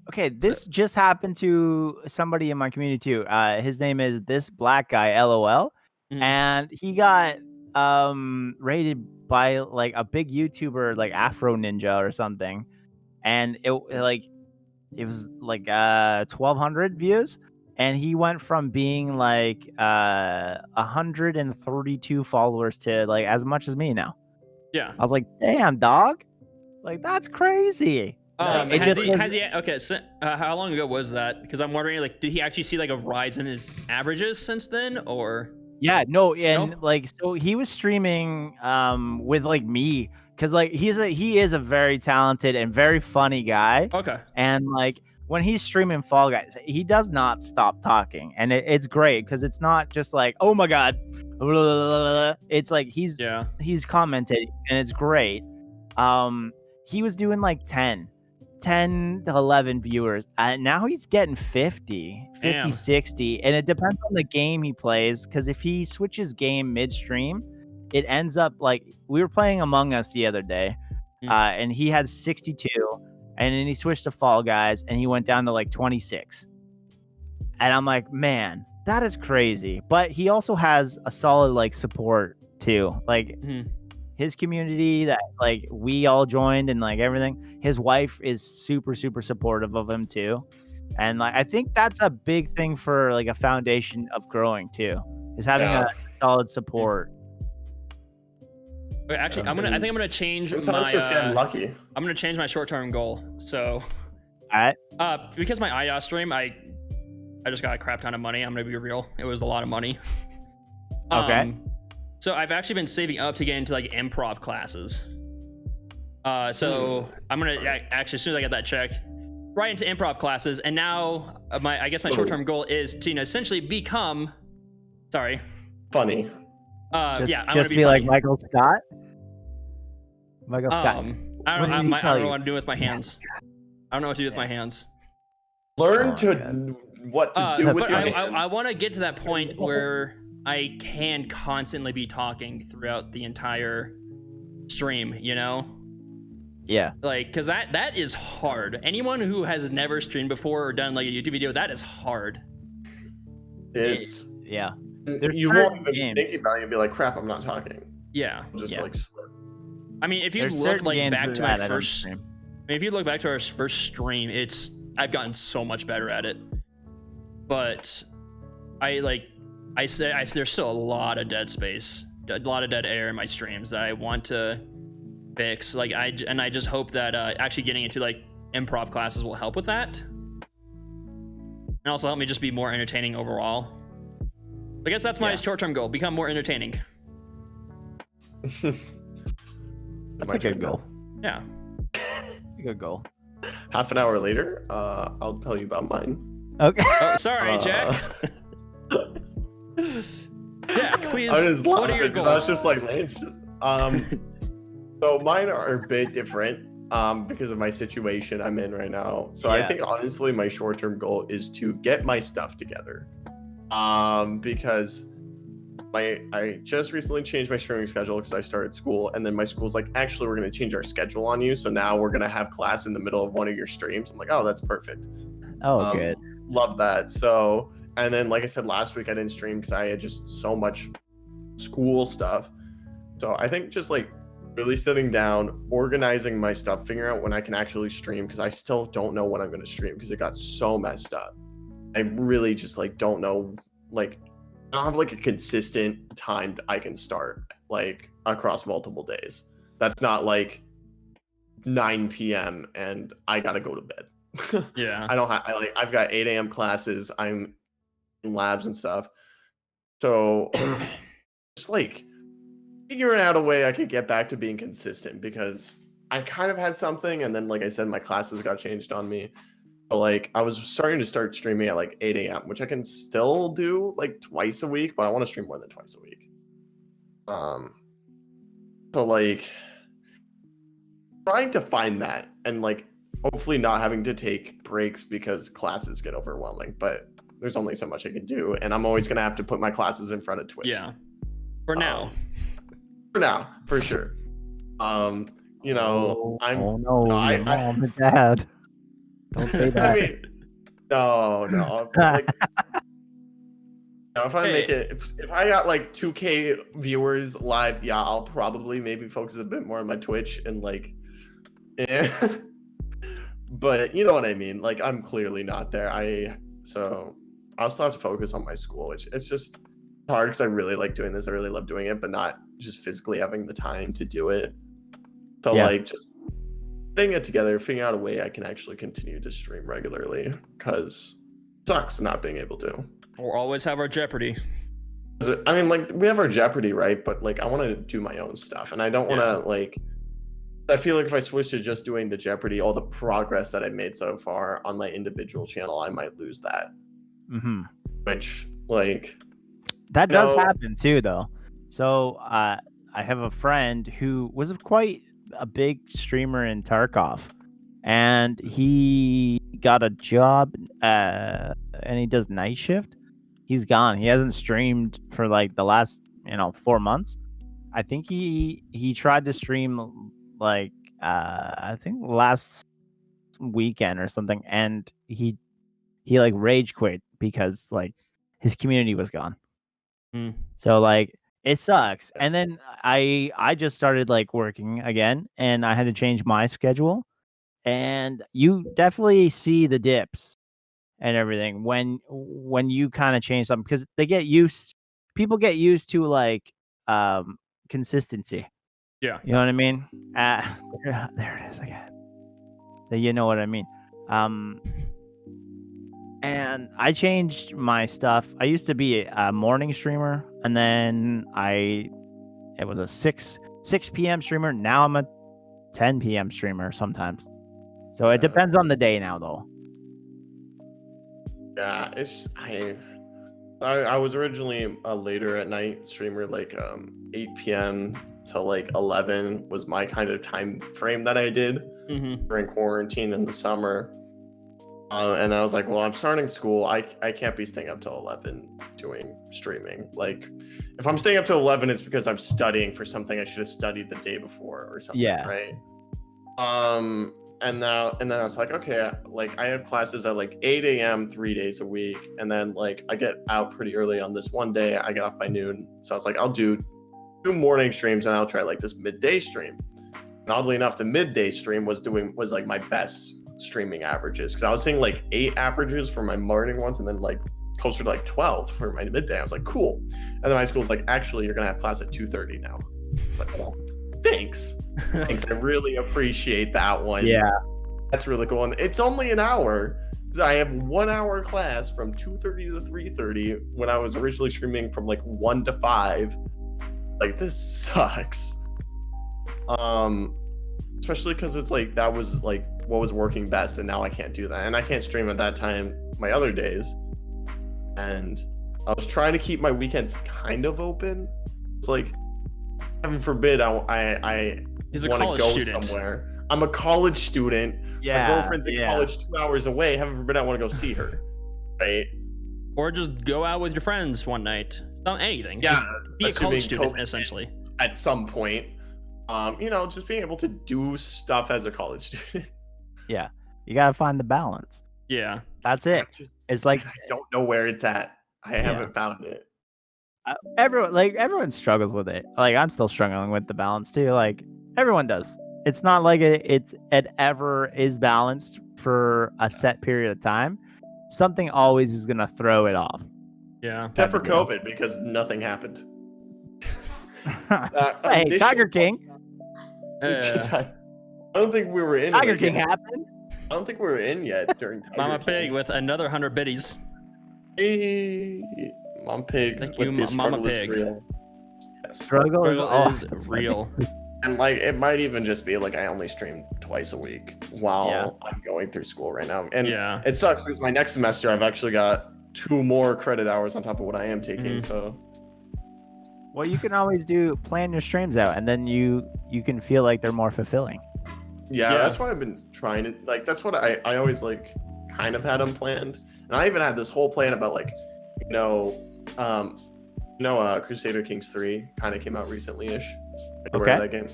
Okay, this just happened to somebody in my community too. His name is This Black Guy, LOL. And he got rated by like a big YouTuber like Afro Ninja or something. And it was like 1,200 views. And he went from being like 132 followers to like as much as me now. Yeah. I was like, damn, dog. Like, that's crazy. Has he okay, so how long ago was that? Because I'm wondering, like, did he actually see like a rise in his averages since then, or? Yeah, no, and like, so he was streaming with like me, because like he is a very talented and very funny guy. Okay. And like when he's streaming Fall Guys, he does not stop talking, and it's great because it's not just like, oh my god, blah, blah, blah. It's like he's commenting, and it's great. He was doing like 10 to 11 viewers, and now he's getting 50, 60, and it depends on the game he plays, because if he switches game midstream, it ends up like we were playing Among Us the other day, and he had 62, and then he switched to Fall Guys and he went down to like 26, and I'm like, man, that is crazy. But he also has a solid like support too, like his community that like we all joined and like everything. His wife is super supportive of him too, and like I think that's a big thing for like a foundation of growing too, is having a solid support. Okay, actually, I think I'm gonna change my. Just getting lucky. I'm gonna change my short-term goal. So, all right. Because my IOS stream, I just got a crap ton of money. I'm gonna be real. It was a lot of money. Okay. So I've actually been saving up to get into like improv classes. So I'm gonna actually, as soon as I get that check, right into improv classes. And now I guess my short-term goal is to essentially become, funny. Just be like Michael Scott. Michael Scott. I don't know what to do with my hands. I don't know what to do with my hands. Learn what to do with your hands. I want to get to that point where I can constantly be talking throughout the entire stream, you know? Yeah. Like, because that is hard. Anyone who has never streamed before or done like a YouTube video, that is hard. It's you won't even think about it and be like, crap, I'm not talking. Yeah. Just like slip. I mean, if you look like back to my first stream, if you look back to our first stream, I've gotten so much better at it. But there's still a lot of dead space, a lot of dead air in my streams that I want to fix. Like I just hope that actually getting into like improv classes will help with that, and also help me just be more entertaining overall. I guess that's my short-term goal: become more entertaining. That's a good goal. Yeah, a good goal. Half an hour later, I'll tell you about mine. Okay. Oh, sorry, Jack. Jack, please. What are your goals? I was just like, so mine are a bit different because of my situation I'm in right now. So I think honestly, my short-term goal is to get my stuff together. Because I just recently changed my streaming schedule because I started school, and then my school's like, actually, we're going to change our schedule on you. So now we're going to have class in the middle of one of your streams. I'm like, oh, that's perfect. Oh, good. Love that. So, and then like I said, last week I didn't stream because I had just so much school stuff. So I think just like really sitting down, organizing my stuff, figuring out when I can actually stream, because I still don't know when I'm going to stream because it got so messed up. I really just like don't know, like I don't have like a consistent time I can start like across multiple days. That's not like 9 p.m. and I gotta go to bed. Yeah. I've got 8 a.m. classes. I'm in labs and stuff. So just like figuring out a way I could get back to being consistent, because I kind of had something, and then like I said, my classes got changed on me. So like I was starting to start streaming at like 8 a.m., which I can still do like twice a week, but I want to stream more than twice a week. So like trying to find that and like hopefully not having to take breaks because classes get overwhelming. But there's only so much I can do, and I'm always gonna have to put my classes in front of Twitch. Yeah. For now. For sure. You know, mom and dad. Don't say that. I mean, no. Like, if I make it, if I got like 2K viewers live, yeah, I'll probably maybe focus a bit more on my Twitch and like, but you know what I mean. Like, I'm clearly not there. So I'll still have to focus on my school, which it's just hard because I really like doing this. I really love doing it, but not just physically having the time to do it. So like just putting it together, figuring out a way I can actually continue to stream regularly, because it sucks not being able to. We'll always have our Jeopardy. I mean, like, we have our Jeopardy, right? But like, I want to do my own stuff, and I don't want to like. I feel like if I switch to just doing the Jeopardy, all the progress that I've made so far on my individual channel, I might lose that. Mm-hmm. Which, like, that does happen too, though. So I have a friend who was quite a big streamer in Tarkov, and he got a job and he does night shift. He's gone. He hasn't streamed for like the last 4 months. I think he tried to stream like I think last weekend or something, and he like rage quit because like his community was gone. So like it sucks. And then I just started like working again, and I had to change my schedule, and you definitely see the dips and everything when you kind of change something, because people get used to like consistency. Yeah. You know what I mean? There it is again. So you know what I mean. And I changed my stuff. I used to be a morning streamer, and then it was a 6 p.m. streamer. Now I'm a 10 p.m. streamer sometimes. So it depends on the day now, though. Yeah, it's I was originally a later at night streamer, like 8 p.m. to like 11 was my kind of time frame that I did during quarantine in the summer. And I was like, well, I'm starting school. I can't be staying up till 11 doing streaming. Like, if I'm staying up till 11, it's because I'm studying for something I should have studied the day before or something, right? And then I was like, okay, like I have classes at like 8 a.m. 3 days a week, and then like I get out pretty early on this one day. I get off by noon, so I was like, I'll do 2 morning streams, and I'll try like this midday stream. And oddly enough, the midday stream was like my best streaming averages, because I was seeing like 8 averages for my morning ones, and then like closer to like 12 for my midday. I was like, cool. And then my school was like, actually, you're gonna have class at 2:30 now. I was like, oh, thanks. I really appreciate that one. Yeah, that's really cool. And it's only an hour. I have 1 hour class from 2:30 to 3:30 when I was originally streaming from like 1 to 5. Like, this sucks. Especially because it's like that was like what was working best, and now I can't do that, and I can't stream at that time my other days. And I was trying to keep my weekends kind of open. It's like, heaven forbid, I He's a want to college go student. somewhere. I'm a college student. Yeah, my girlfriend's in college 2 hours away. Heaven forbid I want to go see her, right? Or just go out with your friends one night. Not anything. Yeah, just be a college student, essentially. At some point, just being able to do stuff as a college student. Yeah, you gotta find the balance. Yeah, that's it. It's like, I don't know where it's at. I haven't found it. Everyone struggles with it. Like, I'm still struggling with the balance too. Like, everyone does. It's not like it ever is balanced for a set period of time. Something always is gonna throw it off. Yeah. Except for COVID, because nothing happened. Hey, Tiger King. I don't think we were in. Tiger King happened. I don't think we were in yet during Tiger Mama King. Pig with another 100 biddies. Hey, Mom Pig. Thank you, Mama Pig. Yes. Struggle is real. And like, it might even just be like I only stream twice a week while I'm going through school right now. And it sucks because my next semester I've actually got 2 more credit hours on top of what I am taking. So, well, you can always plan your streams out, and then you can feel like they're more fulfilling. Yeah, that's why I've been trying to like. That's what I always like, kind of had unplanned, and I even had this whole plan about like, Crusader Kings 3 kind of came out recently-ish. Okay. That game.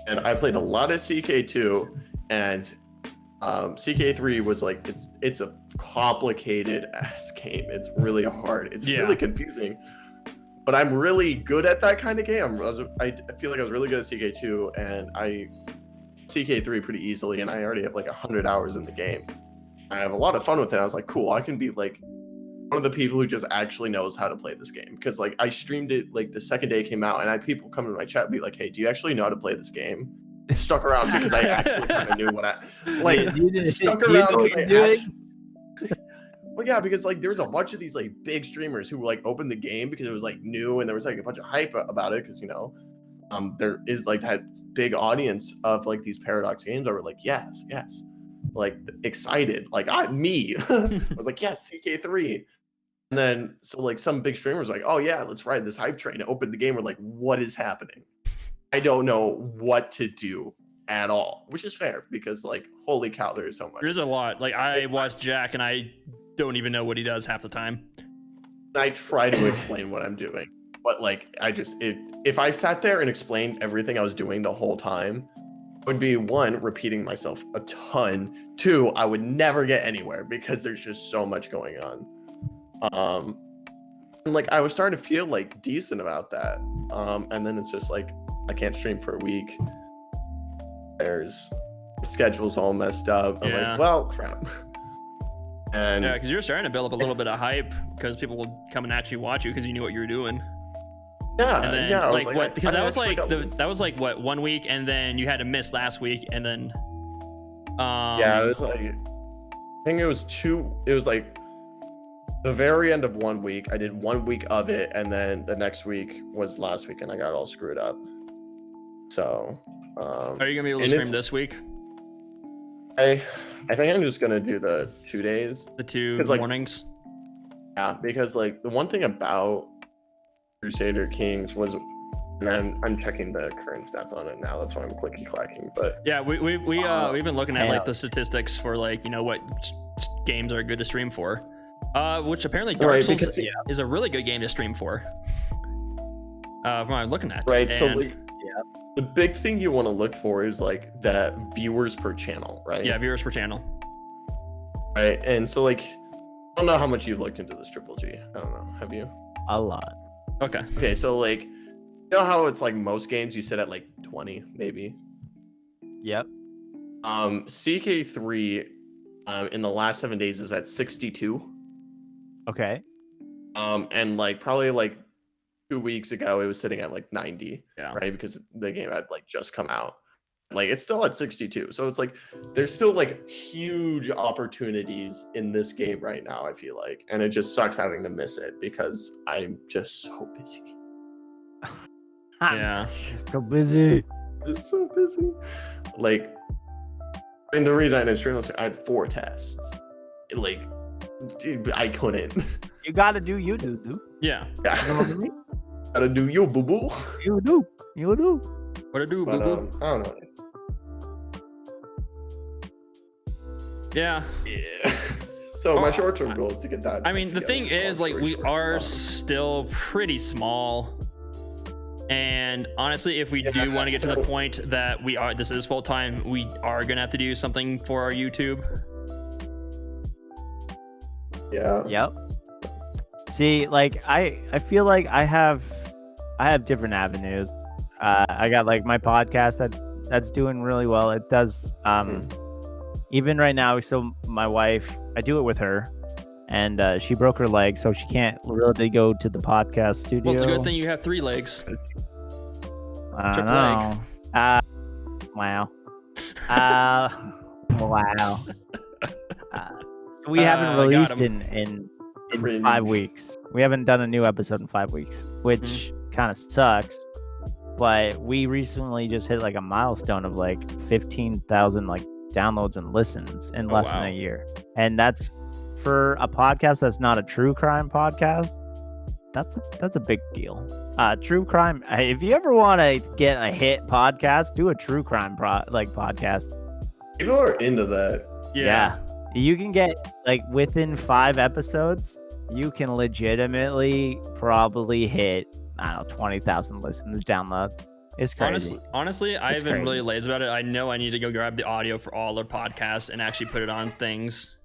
And I played a lot of CK2, and CK3 was like it's a complicated ass game. It's really hard. It's really confusing. But I'm really good at that kind of game. I feel like I was really good at CK2, and I CK3 pretty easily, and I already have like 100 hours in the game. I have a lot of fun with it. I was like, cool, I can be like one of the people who just actually knows how to play this game. Because like I streamed it like the second day it came out, and I had people come in my chat and be like, hey, do you actually know how to play this game? It stuck around because I actually kind of knew what I like. Stuck around because I actually... Well, yeah, because like there was a bunch of these like big streamers who like opened the game because it was like new, and there was like a bunch of hype about it because there is like that big audience of like these Paradox games that were like yes, like excited, like I was like yes, CK3, and then so like some big streamers were like, oh yeah, let's ride this hype train. Opened the game, we're like, what is happening? I don't know what to do at all, which is fair because like holy cow, there is so much. There's a lot. Like I watched Jack and I don't even know what he does half the time. I try to explain what I'm doing, but like if I sat there and explained everything I was doing the whole time, it would be one, repeating myself a ton. Two, I would never get anywhere because there's just so much going on. And like I was starting to feel like decent about that. And then it's just like I can't stream for a week. The schedule's all messed up. I'm like, well, crap. And because you're starting to build up a little bit of hype because people will come and actually watch you because you knew what you were doing. Yeah, and then, yeah. Like what? Because that was like what 1 week, and then you had to miss last week, and then. Yeah, it was like I think it was two. It was like the very end of 1 week. I did 1 week of it, and then the next week was last week, and I got all screwed up. So. Are you gonna be able to stream this week? I think I'm just gonna do the 2 days. The two mornings. Yeah, because like the one thing about Crusader Kings was, and I'm checking the current stats on it now. That's why I'm clicky clacking. But yeah, we've been looking at like the statistics for like what games are good to stream for, which apparently Dark Souls is a really good game to stream for. From what I'm looking at. Right. So like. The big thing you want to look for is like that viewers per channel, right? Yeah, viewers per channel. Right, and so like, I don't know how much you've looked into this TripleG. I don't know. Have you? A lot. Okay. Okay, so like, you know how it's like most games you sit at like 20, maybe. Yep. CK3, in the last 7 days is at 62. Okay. And like probably like 2 weeks ago it was sitting at like 90, right? Because the game had like just come out. Like it's still at 62. So it's like there's still like huge opportunities in this game right now, I feel like. And it just sucks having to miss it because I'm just so busy. Yeah. So busy. Just so busy. Like, I mean, the reason I didn't stream this, I had 4 tests. Like, dude, I couldn't. You gotta do you, dude. Yeah. You know what I mean? Gotta do you, boo boo. You do. What to do, boo boo? I don't know. Yeah. So my short-term goal is to get that. I mean, the thing is, like, we are still pretty small. And honestly, if we do want to get to the point that this is full time, we are gonna have to do something for our YouTube. Yeah. Yep. See, like I feel like I have different avenues. I got like my podcast that's doing really well. It does even right now. So my wife, I do it with her, and she broke her leg, so she can't really go to the podcast studio. Well, it's a good thing you have 3 legs. Triple leg. Wow. Wow. We haven't released in 5 weeks. We haven't done a new episode in 5 weeks, which kind of sucks. But we recently just hit like a milestone of like 15,000 like downloads and listens in less than a year, and that's for a podcast that's not a true crime podcast. that's a big deal. True crime. If you ever want to get a hit podcast, do a true crime podcast. People are into that. Yeah. You can get like within 5 episodes, you can legitimately probably hit 20,000 listens, downloads. It's crazy. Honestly, I've been really lazy about it. I know I need to go grab the audio for all their podcasts and actually put it on things.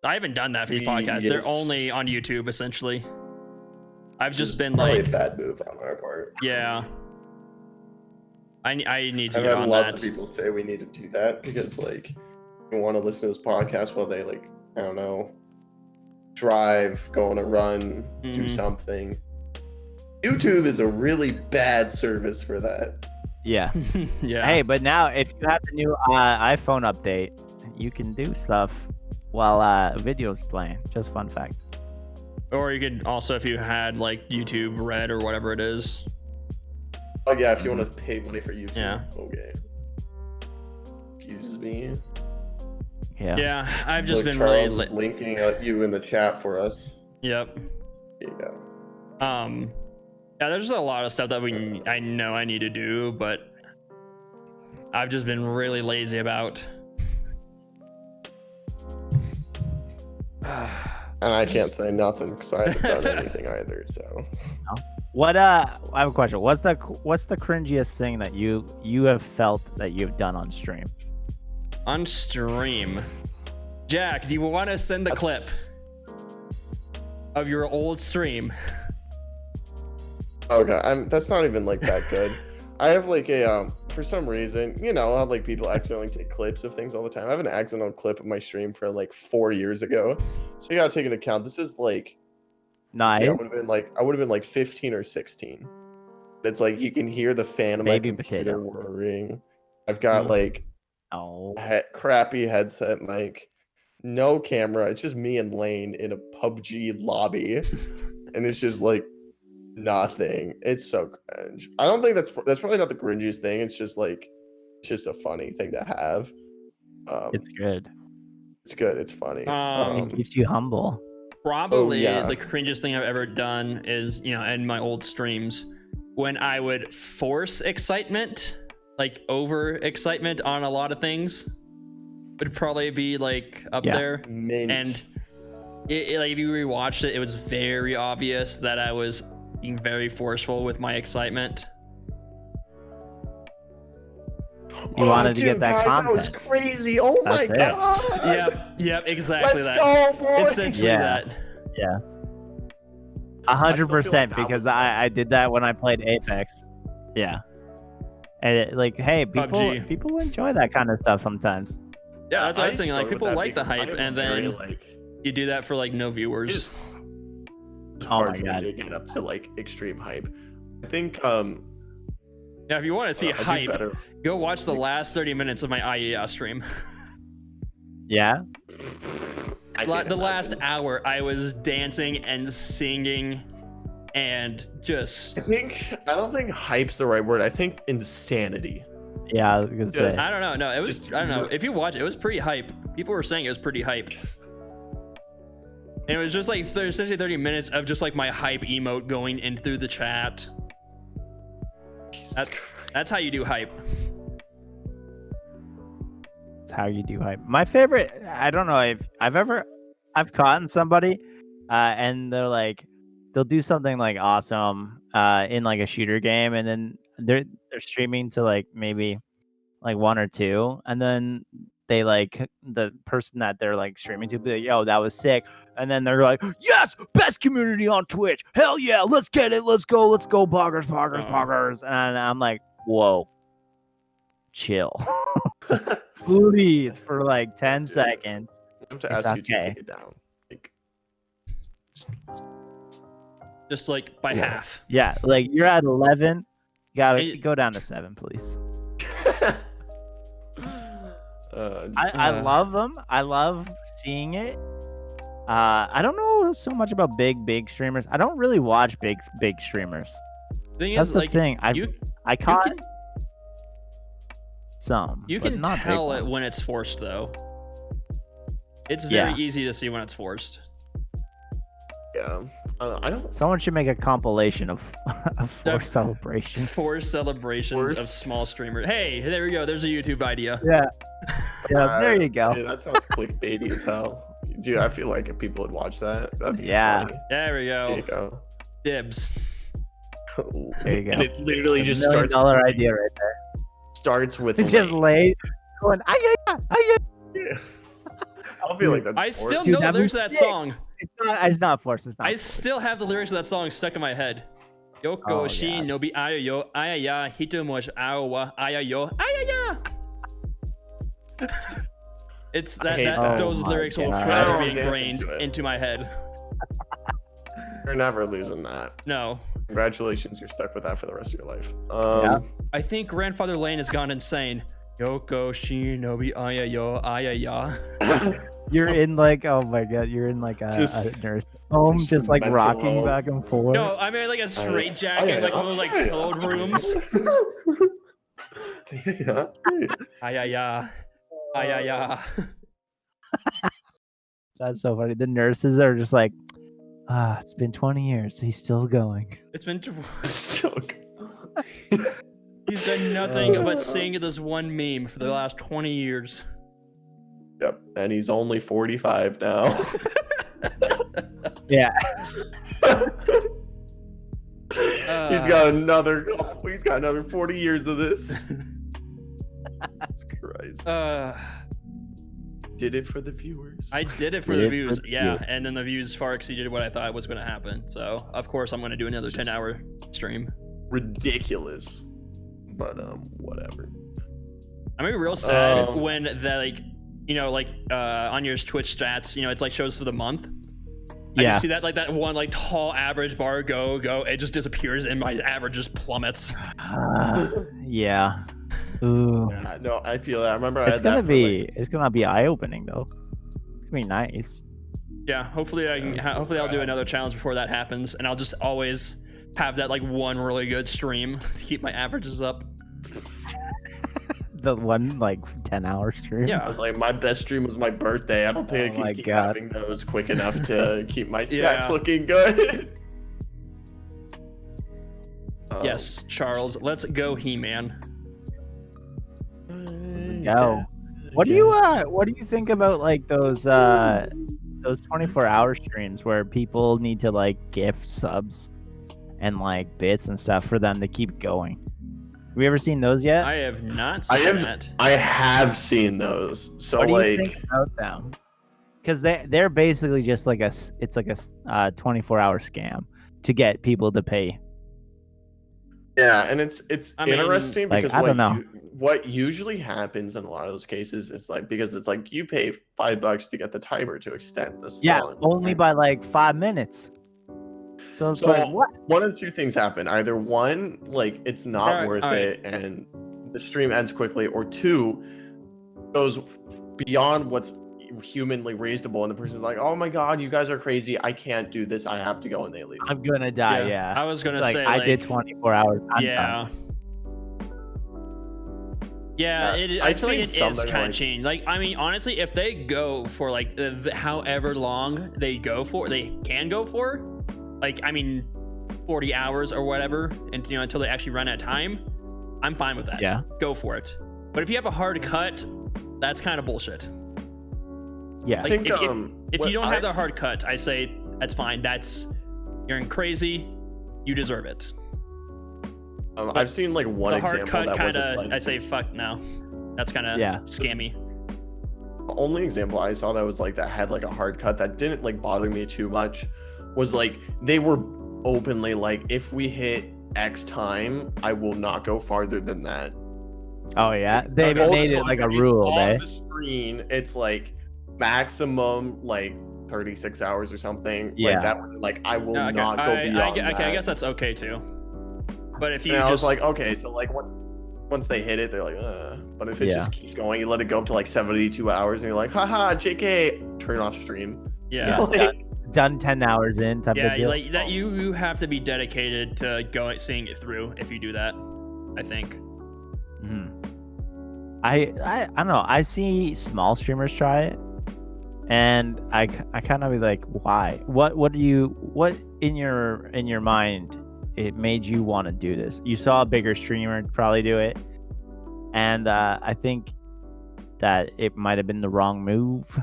I haven't done that for these podcasts. They're only on YouTube essentially. I've just been probably like a bad move on our part. Yeah. I need to I've get had on lots that. of people say we need to do that because like you want to listen to this podcast while they like, I don't know, drive, go on a run, do something. YouTube is a really bad service for that. Yeah. Yeah. Hey, but now if you have the new iPhone update, you can do stuff while videos playing. Just fun fact. Or you could also, if you had like YouTube Red or whatever it is. Oh yeah, if you want to pay money for YouTube. Yeah. Okay. Excuse me. Yeah. Yeah, I've just been Charles really is linking you in the chat for us. Yep. Yeah. Yeah, there's just a lot of stuff that I know I need to do, but I've just been really lazy about. And I can't say nothing because I haven't done anything either. So. What I have a question. What's the cringiest thing that you have felt that you've done on stream? On stream, Jack, do you want to send the clip of your old stream? Okay, that's not even like that good. I have like a for some reason, you know, how like people accidentally take clips of things all the time. I have an accidental clip of my stream from like 4 years ago, so you gotta take into account. This is like, nice. I would have been like 15 or 16. It's like you can hear the fan of my computer whirring. I've got like crappy headset mic, no camera. It's just me and Lane in a PUBG lobby, and it's just like nothing. It's so cringe. I don't think that's probably not the cringiest thing. It's just a funny thing to have. It's good. It's good. It's funny. It keeps you humble. Probably the cringiest thing I've ever done is, you know, in my old streams when I would force excitement, like over excitement on a lot of things, would probably be like up there. Mint. And like if you rewatched it, it was very obvious that I was being very forceful with my excitement. You wanted to get that content. That was crazy. Oh my god. Yep, exactly. Let's go, boy. Essentially that. Yeah. 100% because I did that when I played Apex. Yeah. And hey, people enjoy that kind of stuff sometimes. Yeah, that's what I was thinking. Like people like the hype, and then you do that for like no viewers. Oh my god, to get up to like extreme hype. I think yeah, if you want to see hype, go watch the last 30 minutes of my IEA stream. Yeah. The last hour, I was dancing and singing, and just. I don't think hype's the right word. I think insanity. Yeah, I was gonna say. I don't know. No, it was. I don't know. If you watch it, it was pretty hype. People were saying it was pretty hype. And it was just like essentially 30 minutes of just like my hype emote going in through the chat. That's how you do hype. That's how you do hype. My favorite, I don't know if I've caught somebody and they'll do something like awesome in like a shooter game, and then they're streaming to like maybe like 1 or 2, and then they like the person that they're like streaming to be like, yo, that was sick. And then they're like, yes, best community on Twitch. Hell yeah, let's get it. Let's go, poggers. And I'm like, whoa, chill. Please, for like 10 seconds. I have to ask you to take it down. Just like by half. Yeah, like you're at 11. You gotta go down to 7, please. I love them. I love seeing it. I don't know so much about big streamers. I don't really watch big streamers. That's the thing. I caught some. You can tell it when it's forced, though. It's very easy to see when it's forced. Yeah. I don't. Someone should make a compilation of forced celebrations. Forced celebrations of small streamers. Hey, there we go. There's a YouTube idea. Yeah. Yeah, there you go. Dude, that sounds clickbaity as hell. Dude, I feel like if people would watch that, that'd be funny. There we go. There you go. Dibs. There you go. And it literally just $1 million starts. idea right there. Starts with It just laid going. Yeah. I feel like that's. I still Dude, know the lyrics of that song. It's not forced. It's not. I still have the lyrics of that song stuck in my head. Yoko shi nobi ayayo ayaya hitomosh awa ayayo ayaya. It's those lyrics will forever be ingrained into my head. You're never losing that. No. Congratulations, you're stuck with that for the rest of your life. I think Grandfather Lane has gone insane. Yoko shi nobi ayayo ayaya. You're in like, oh my god, you're in like a nurse home, just like rocking back and forth. No, I mean like a straight jacket, like one of those like pillowed rooms. Yeah. Ayaya. Ayaya. That's so funny. The nurses are just like, it's been 20 years. He's still going. It's been Still He's done nothing but sing this one meme for the last 20 years. Yep, and he's only 45 now. Yeah. He's got another 40 years of this. Jesus Christ. Did it for the viewers. I did it for the views, and then the views far exceeded what I thought was going to happen. So of course I'm going to do another 10-hour stream. Ridiculous, but whatever. I'm gonna be real sad when the on your Twitch stats, it's like shows for the month. I just see that like that one like tall average bar go, it just disappears and my average just plummets. Yeah. Ooh. Yeah, no, I feel that. I remember it's gonna be eye-opening though. It's gonna be nice. Yeah, hopefully I'll do another challenge before that happens, and I'll just always have that like one really good stream to keep my averages up. The one like 10-hour stream. Yeah, I was like, my best stream was my birthday. I don't think I can keep having those quick enough to keep my stats looking good. Yes, Charles, let's go, He-Man. Go. What do you think about like those 24-hour streams where people need to like gift subs and like bits and stuff for them to keep going? Have you ever seen those yet? I have not seen that. I have seen those. So what do you think about them? Because they're basically just like it's like a 24-hour scam to get people to pay. Yeah, and it's interesting because I don't know. What usually happens in a lot of those cases is like because it's like you pay $5 to get the timer to extend this. Yeah, only by like 5 minutes. So it's like what? One of two things happen. Either one, like it's not worth it and the stream ends quickly, or two, goes beyond what's humanly reasonable and the person's like, oh my god, you guys are crazy, I can't do this, I have to go, and they leave. I'm gonna die. Yeah. I was gonna say I did 24 hours. I feel like it is kind of changed. Like, I mean, honestly, if they go for like however long they can go for, like, I mean, 40 hours or whatever, and until they actually run out of time, I'm fine with that. Yeah, go for it. But if you have a hard cut, that's kind of bullshit. Yeah, like, if you don't have the hard cut, I say that's fine. You're crazy. You deserve it. I've seen like one example hard cut that wasn't like, I say fuck no. That's kind of scammy. The only example I saw that was like that had like a hard cut that didn't like bother me too much was like they were openly like, if we hit X time, I will not go farther than that. Oh yeah, they made it like a rule. On the screen, it's like maximum like 36 hours or something. Yeah. Like that. Like I will not go beyond that. I guess that's okay too. But if you I was like, okay, so like once they hit it, they're like, But if it just keeps going, you let it go up to like 72 hours, and you're like, haha, JK, turn off stream. Yeah. Like, done 10 hours in type of deal. Like that. You have to be dedicated to seeing it through if you do that, I think. I don't know. I see small streamers try it, and I kind of be like, why? What in your mind it made you want to do this? You saw a bigger streamer probably do it, and I think that it might have been the wrong move,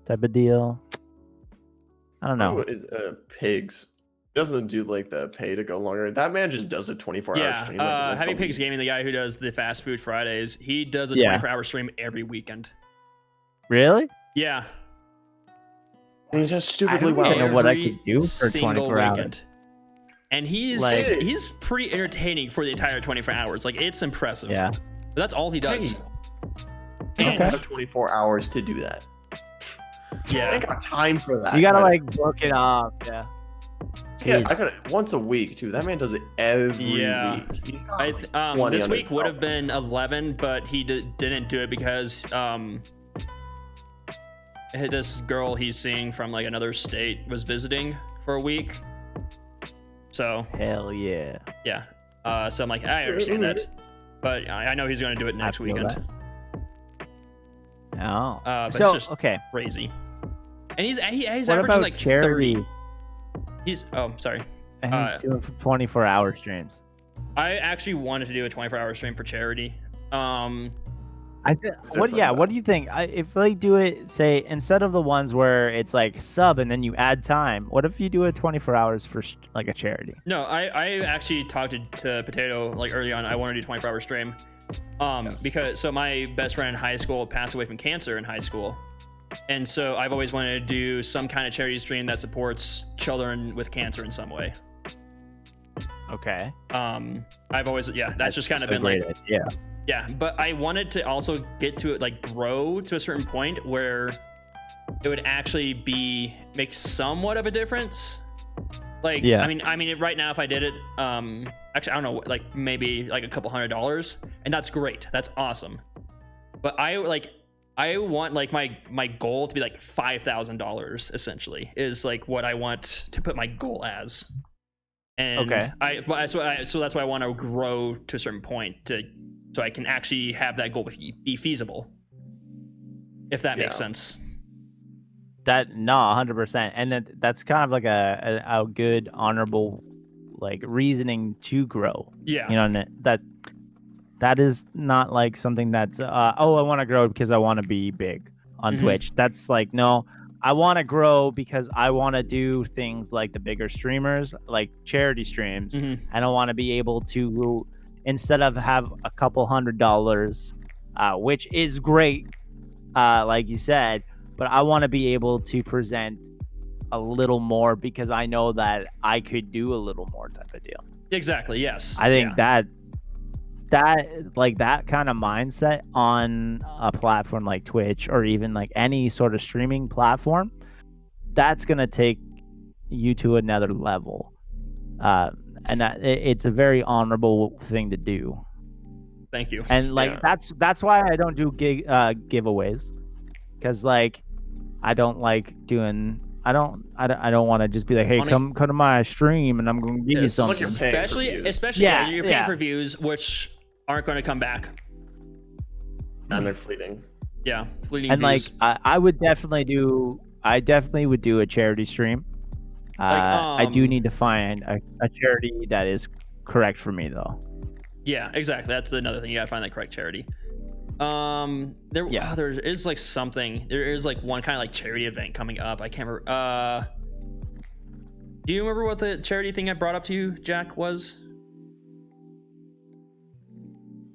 type of deal. I don't know. Is Pigs doesn't do like the pay to go longer. That man just does a 24-hour stream. Yeah, Heavy Pigs Gaming, the guy who does the fast food Fridays, he does a 24-hour stream every weekend. Really? Yeah. And he's just stupidly well. I don't know what I could do for 24 hours. And he's pretty entertaining for the entire 24 hours. Like, it's impressive. Yeah. But that's all he does. He don't have 24 hours to do that. Yeah. I ain't got time for that. You gotta like work it off. Yeah. Yeah, I got it once a week too. That man does it every week. He's got this week would have been 11, but he didn't do it because this girl he's seeing from like another state was visiting for a week. So hell yeah. Yeah. So I'm like, I understand that, but I know he's going to do it next weekend. Oh. But so it's just okay, crazy. And he's what averaging like charity? 30. He's sorry. And he's doing for 24-hour streams. I actually wanted to do a 24-hour stream for charity. What do you think? If they do it, say instead of the ones where it's like sub and then you add time, what if you do it 24 hours for like a charity? No, I actually talked to Potato like early on. I wanted to do 24-hour stream. Because my best friend in high school passed away from cancer in high school. And so I've always wanted to do some kind of charity stream that supports children with cancer in some way. Okay. I've always, that's just kind of been like, yeah, but I wanted to also get to it, like grow to a certain point where it would actually make somewhat of a difference. Like, I mean, right now, if I did it, actually, I don't know, like maybe like a couple $100, and that's great. That's awesome. But I want like my goal to be like $5,000 essentially is like what I want to put my goal as. And so that's why I want to grow to a certain point so I can actually have that goal be feasible. If that makes sense. That 100%, and that's kind of like a good honorable like reasoning to grow. Yeah, you know that is not like something that's I want to grow because I want to be big on Twitch. That's like, no, I want to grow because I want to do things like the bigger streamers, like charity streams, and I want to be able to, instead of have a couple $100, which is great, like you said. But I want to be able to present a little more because I know that I could do a little more type of deal. Exactly. Yes. I think that like that kind of mindset on a platform like Twitch or even like any sort of streaming platform, that's going to take you to another level. And that it's a very honorable thing to do. Thank you. And like, that's why I don't do giveaways. Cause like, I don't like doing. I don't want to just be like, hey, come to my stream and I'm going to give you something. Especially you're paying for views, which aren't going to come back. And they're fleeting. Yeah, fleeting. And views. like, I definitely would do a charity stream. I do need to find a charity that is correct for me though. Yeah, exactly. That's another thing. You gotta find that correct charity. There is like something. There is like one kind of like charity event coming up. I can't remember. Do you remember what the charity thing I brought up to you, Jack, was?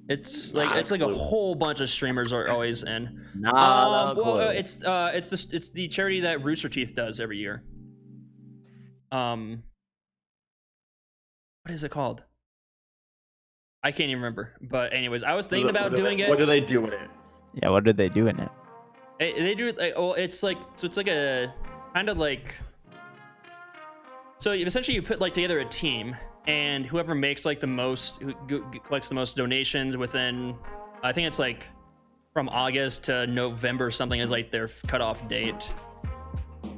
It's like a whole bunch of streamers are always in. It's the charity that Rooster Teeth does every year. What is it called? I can't even remember. But anyways, I was thinking about doing it. What do they do in it? Yeah, what do they do in it? They do like, it's like a kind of like, so essentially you put like together a team, and whoever makes like the most, who collects the most donations within, I think it's like from August to November or something is like their cutoff date.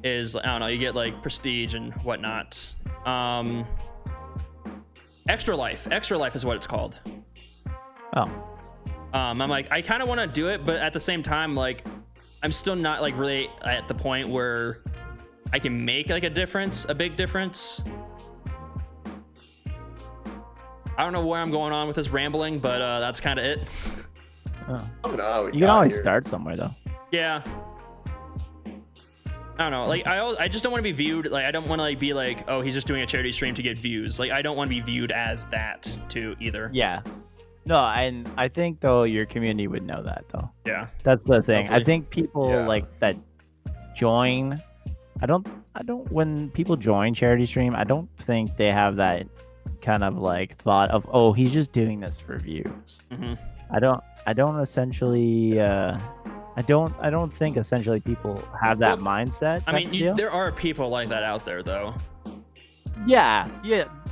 Is, I don't know, you get like prestige and whatnot. Extra Life is what it's called. Oh. I'm like, I kind of want to do it, but at the same time, like, I'm still not like really at the point where I can make like a big difference. I don't know where I'm going on with this rambling, but that's kind of it. Oh. I don't know how we You can got always here. start somewhere though. Yeah. I don't know. Like I just don't want to be viewed like I don't want to like be like, oh, he's just doing a charity stream to get views. Like I don't want to be viewed as that too either. Yeah. No, and I think though your community would know that though. Yeah. That's the thing. Hopefully. I think people Yeah. like that join. I don't. When people join charity stream, I don't think they have that kind of like thought of, oh, he's just doing this for views. Mm-hmm. I don't essentially. I don't think essentially people have that mindset. I mean, there are people like that out there though. Yeah.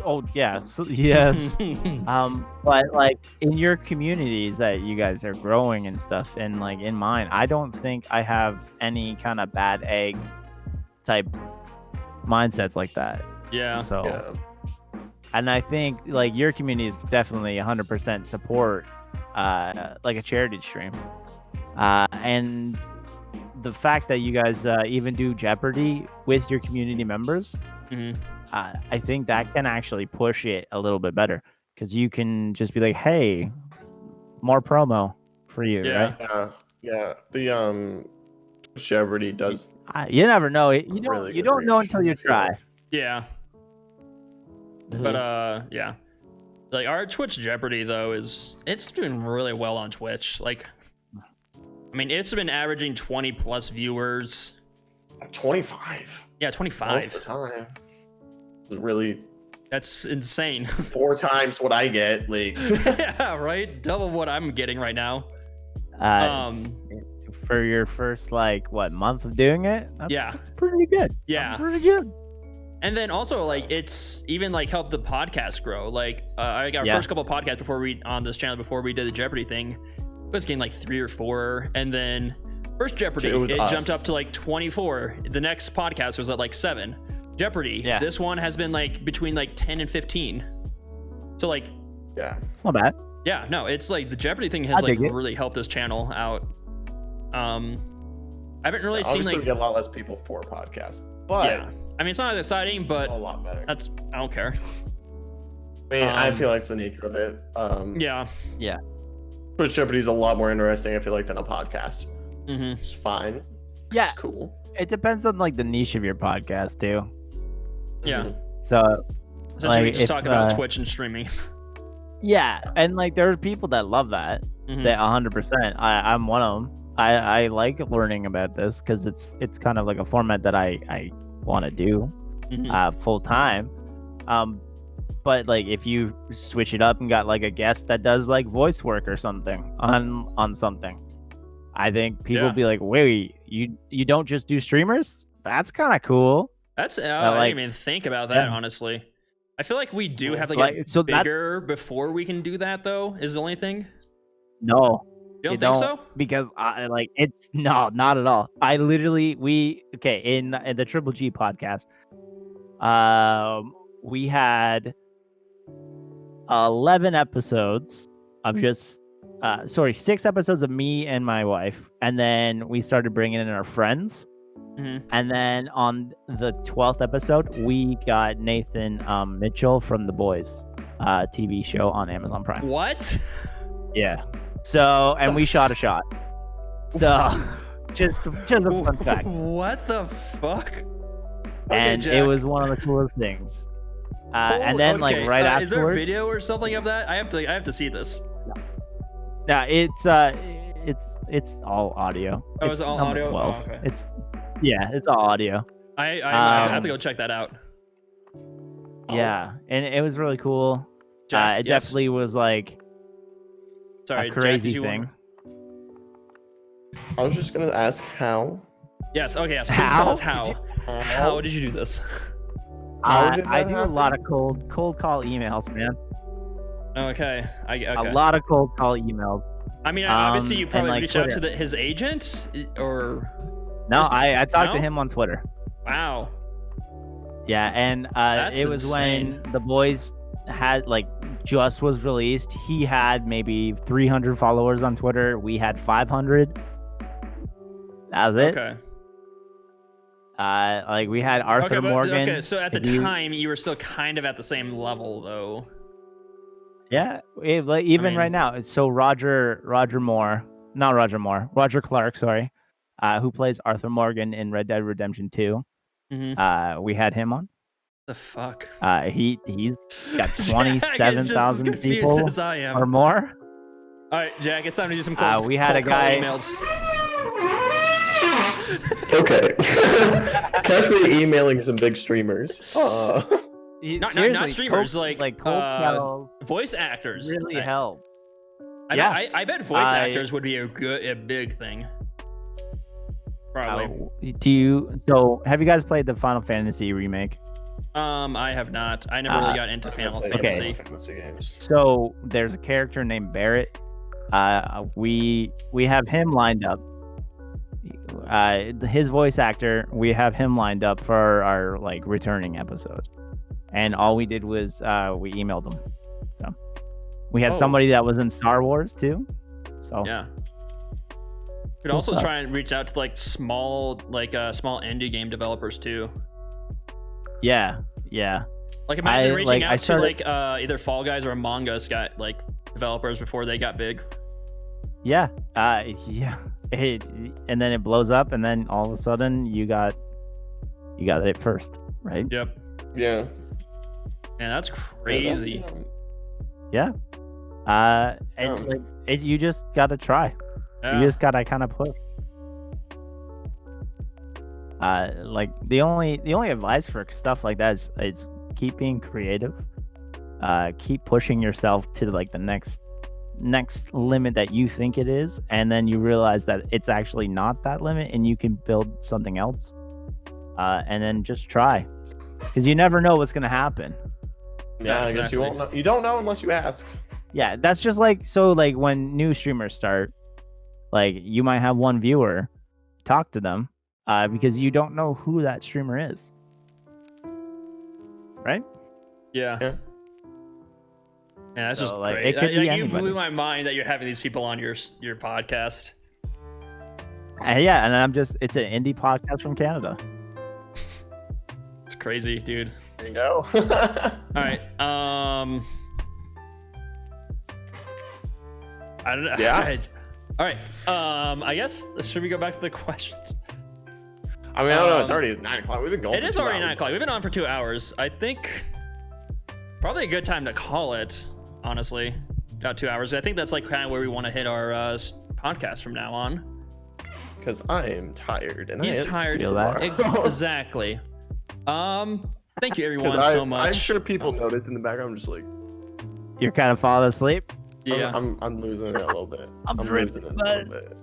Oh, yeah. So, yes. But like in your communities that you guys are growing and stuff, and like in mine, I don't think I have any kind of bad egg type mindsets like that. Yeah. So, Yeah. and I think like your community is definitely 100% support, like a charity stream, and the fact that you guys even do Jeopardy with your community members. Mm-hmm. I think that can actually push it a little bit better because you can just be like, "Hey, more promo for you," Yeah. right? Yeah. The Jeopardy does. You never know. You don't. really You good don't know reach, until you I feel try. like. Yeah. But yeah. Like our Twitch Jeopardy though it's doing really well on Twitch. Like I mean, it's been averaging 20 plus viewers. 25. Yeah, All the 25. time. Really That's insane. 4 times what I get. Like. Yeah, right? Double what I'm getting right now. For your first like month of doing it, Yeah. that's pretty good. Yeah. That's pretty good. And then also like it's even like helped the podcast grow. Like I got our Yeah. first couple of podcasts on this channel before we did the Jeopardy thing. It was getting like 3 or 4, and then first Jeopardy it jumped up to like 24. The next podcast was at like 7. Jeopardy. Yeah. This one has been like between like 10 and 15. So like Yeah. It's not bad. yeah, no, it's like the Jeopardy thing has I like dig it. really helped this channel out. I haven't really seen Obviously, like we get a lot less people for podcasts, but yeah. I mean, it's not as exciting, but a lot better. I don't care. I mean, I um, feel like it's the nature of it. Yeah. Twitch Jeopardy is a lot more interesting, I feel like, than a podcast. Mm-hmm. It's fine. Yeah, It's cool. it depends on like the niche of your podcast too. Yeah. Mhm. So Essentially, we Like, just if, talk about Twitch and streaming. yeah, and like there are people that love that. Mhm. That 100%. I'm one of them. I like learning about this because it's kind of like a format that I want to do Mhm. full time. But like if you switch it up and got like a guest that does like voice work or something on something, I think people Yeah. will be like, wait, you don't just do streamers? That's kind of cool. That's I like- didn't even think about that, Yeah. honestly. I feel like we do have to Like, get so that- bigger before we can do that, though. Is the only thing. No, You you don't think so? because I like it's no, not at all. I literally in the Triple G podcast, we had 11 episodes of just 6 episodes of me and my wife, and then we started bringing in our friends. Mhm. And then on the 12th episode, we got Nathan Mitchell from The Boys TV show on Amazon Prime. What? Yeah. So, and we shot a shot. So, just a fun fact. What the fuck? And Jack. it was one of the coolest things. And then, Okay, like right is there a afterwards, video or something of that? I have to see this. yeah, it's all audio. Oh, is it all number audio? 12. Oh, okay. It's all audio. I have to go check that out. Yeah, and it was really cool. Jack, It yes. definitely was like Sorry, a Jack, crazy did you thing. want- I was just gonna ask how. Yes. Okay. Yes. Please tell us How? how. How did you do this? How did I that do a happen? lot of cold call emails, man. Okay. Okay. A lot of cold call emails. I mean, obviously, you and, probably like, reached out to Twitter. his agent, or No, Just- I talked to no? him on Twitter. wow. Yeah, and That's it was insane. when The Boys had like just was released. He had maybe 300 followers on Twitter. We had 500. That was it. Okay. Like we had Arthur Morgan. Okay, so at the time you were still kind of at the same level though. Yeah, even right now. It's so Roger Clark, sorry, who plays Arthur Morgan in Red Dead Redemption 2. Mm-hmm. We had him on. The fuck? He's got 27,000 people as I am. or more. All right, Jack, it's time to do some we had a guy. Emails. Okay. Catch me emailing some big streamers. Not streamers, like voice actors. Really help. I bet voice actors would be a big thing. Probably. So have you guys played the Final Fantasy remake? I have not. I never really got into Final Fantasy. Fantasy games. So there's a character named Barrett. We have him lined up. His voice actor, we have him lined up for our like returning episode, and all we did was we emailed him. So we had somebody that was in Star Wars too. So yeah, we'd also try and reach out to like small indie game developers too. Yeah. Like imagine reaching out to like either Fall Guys or Among Us got like developers before they got big. Yeah. And then it blows up, and then all of a sudden you got it first, right? Yep. Yeah. Man, that's crazy. Yeah. And you just gotta try. Yeah. You just gotta kind of push. Like the only advice for stuff like that is keep being creative. Keep pushing yourself to like the next limit that you think it is, and then you realize that it's actually not that limit and you can build something else, and then just try, because you never know what's going to happen. I guess you won't know. You don't know unless you ask. Yeah, that's just like when new streamers start, like you might have one viewer, talk to them, because you don't know who that streamer is, right? Yeah. Yeah, that's just like, great. It could be you blew my mind that you're having these people on your podcast. Yeah, and it's an indie podcast from Canada. It's crazy, dude. There you go. All right. I don't know. Yeah. All right. I guess should we go back to the questions? I mean, I don't know. It's already 9 o'clock. We've been going. It is already 9 o'clock. We've been on for 2 hours. I think probably a good time to call it. Honestly, about 2 hours. I think that's like kind of where we want to hit our podcast from now on. Because I am tired, and he's tired. Exactly. Thank you everyone so much. I'm sure people notice in the background. I'm just like, you're kind of falling asleep. Yeah, I'm losing it a little bit. I'm losing it a little bit.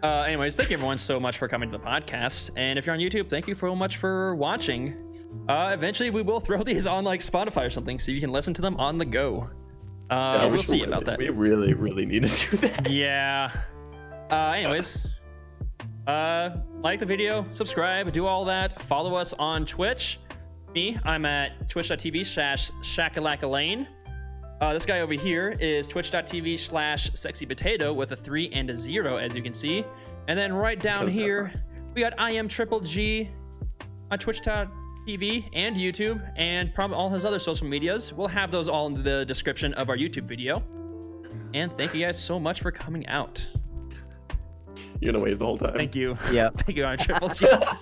Anyways, thank you everyone so much for coming to the podcast, and if you're on YouTube, thank you so much for watching. Eventually we will throw these on like Spotify or something so you can listen to them on the go. We'll see about that. We really need to do that. Yeah. Anyways, like the video, subscribe, do all that. Follow us on Twitch. I'm at twitch.tv/shakalackalane. This guy over here is twitch.tv/sexypotato with a 3 and a 0, as you can see. And then right down here, we got IamTripleG on twitch.tv and YouTube, and probably all his other social medias. We'll have those all in the description of our YouTube video. And thank you guys so much for coming out. You're gonna wave the whole time. Thank you. Yeah. Thank you, IamTripleG.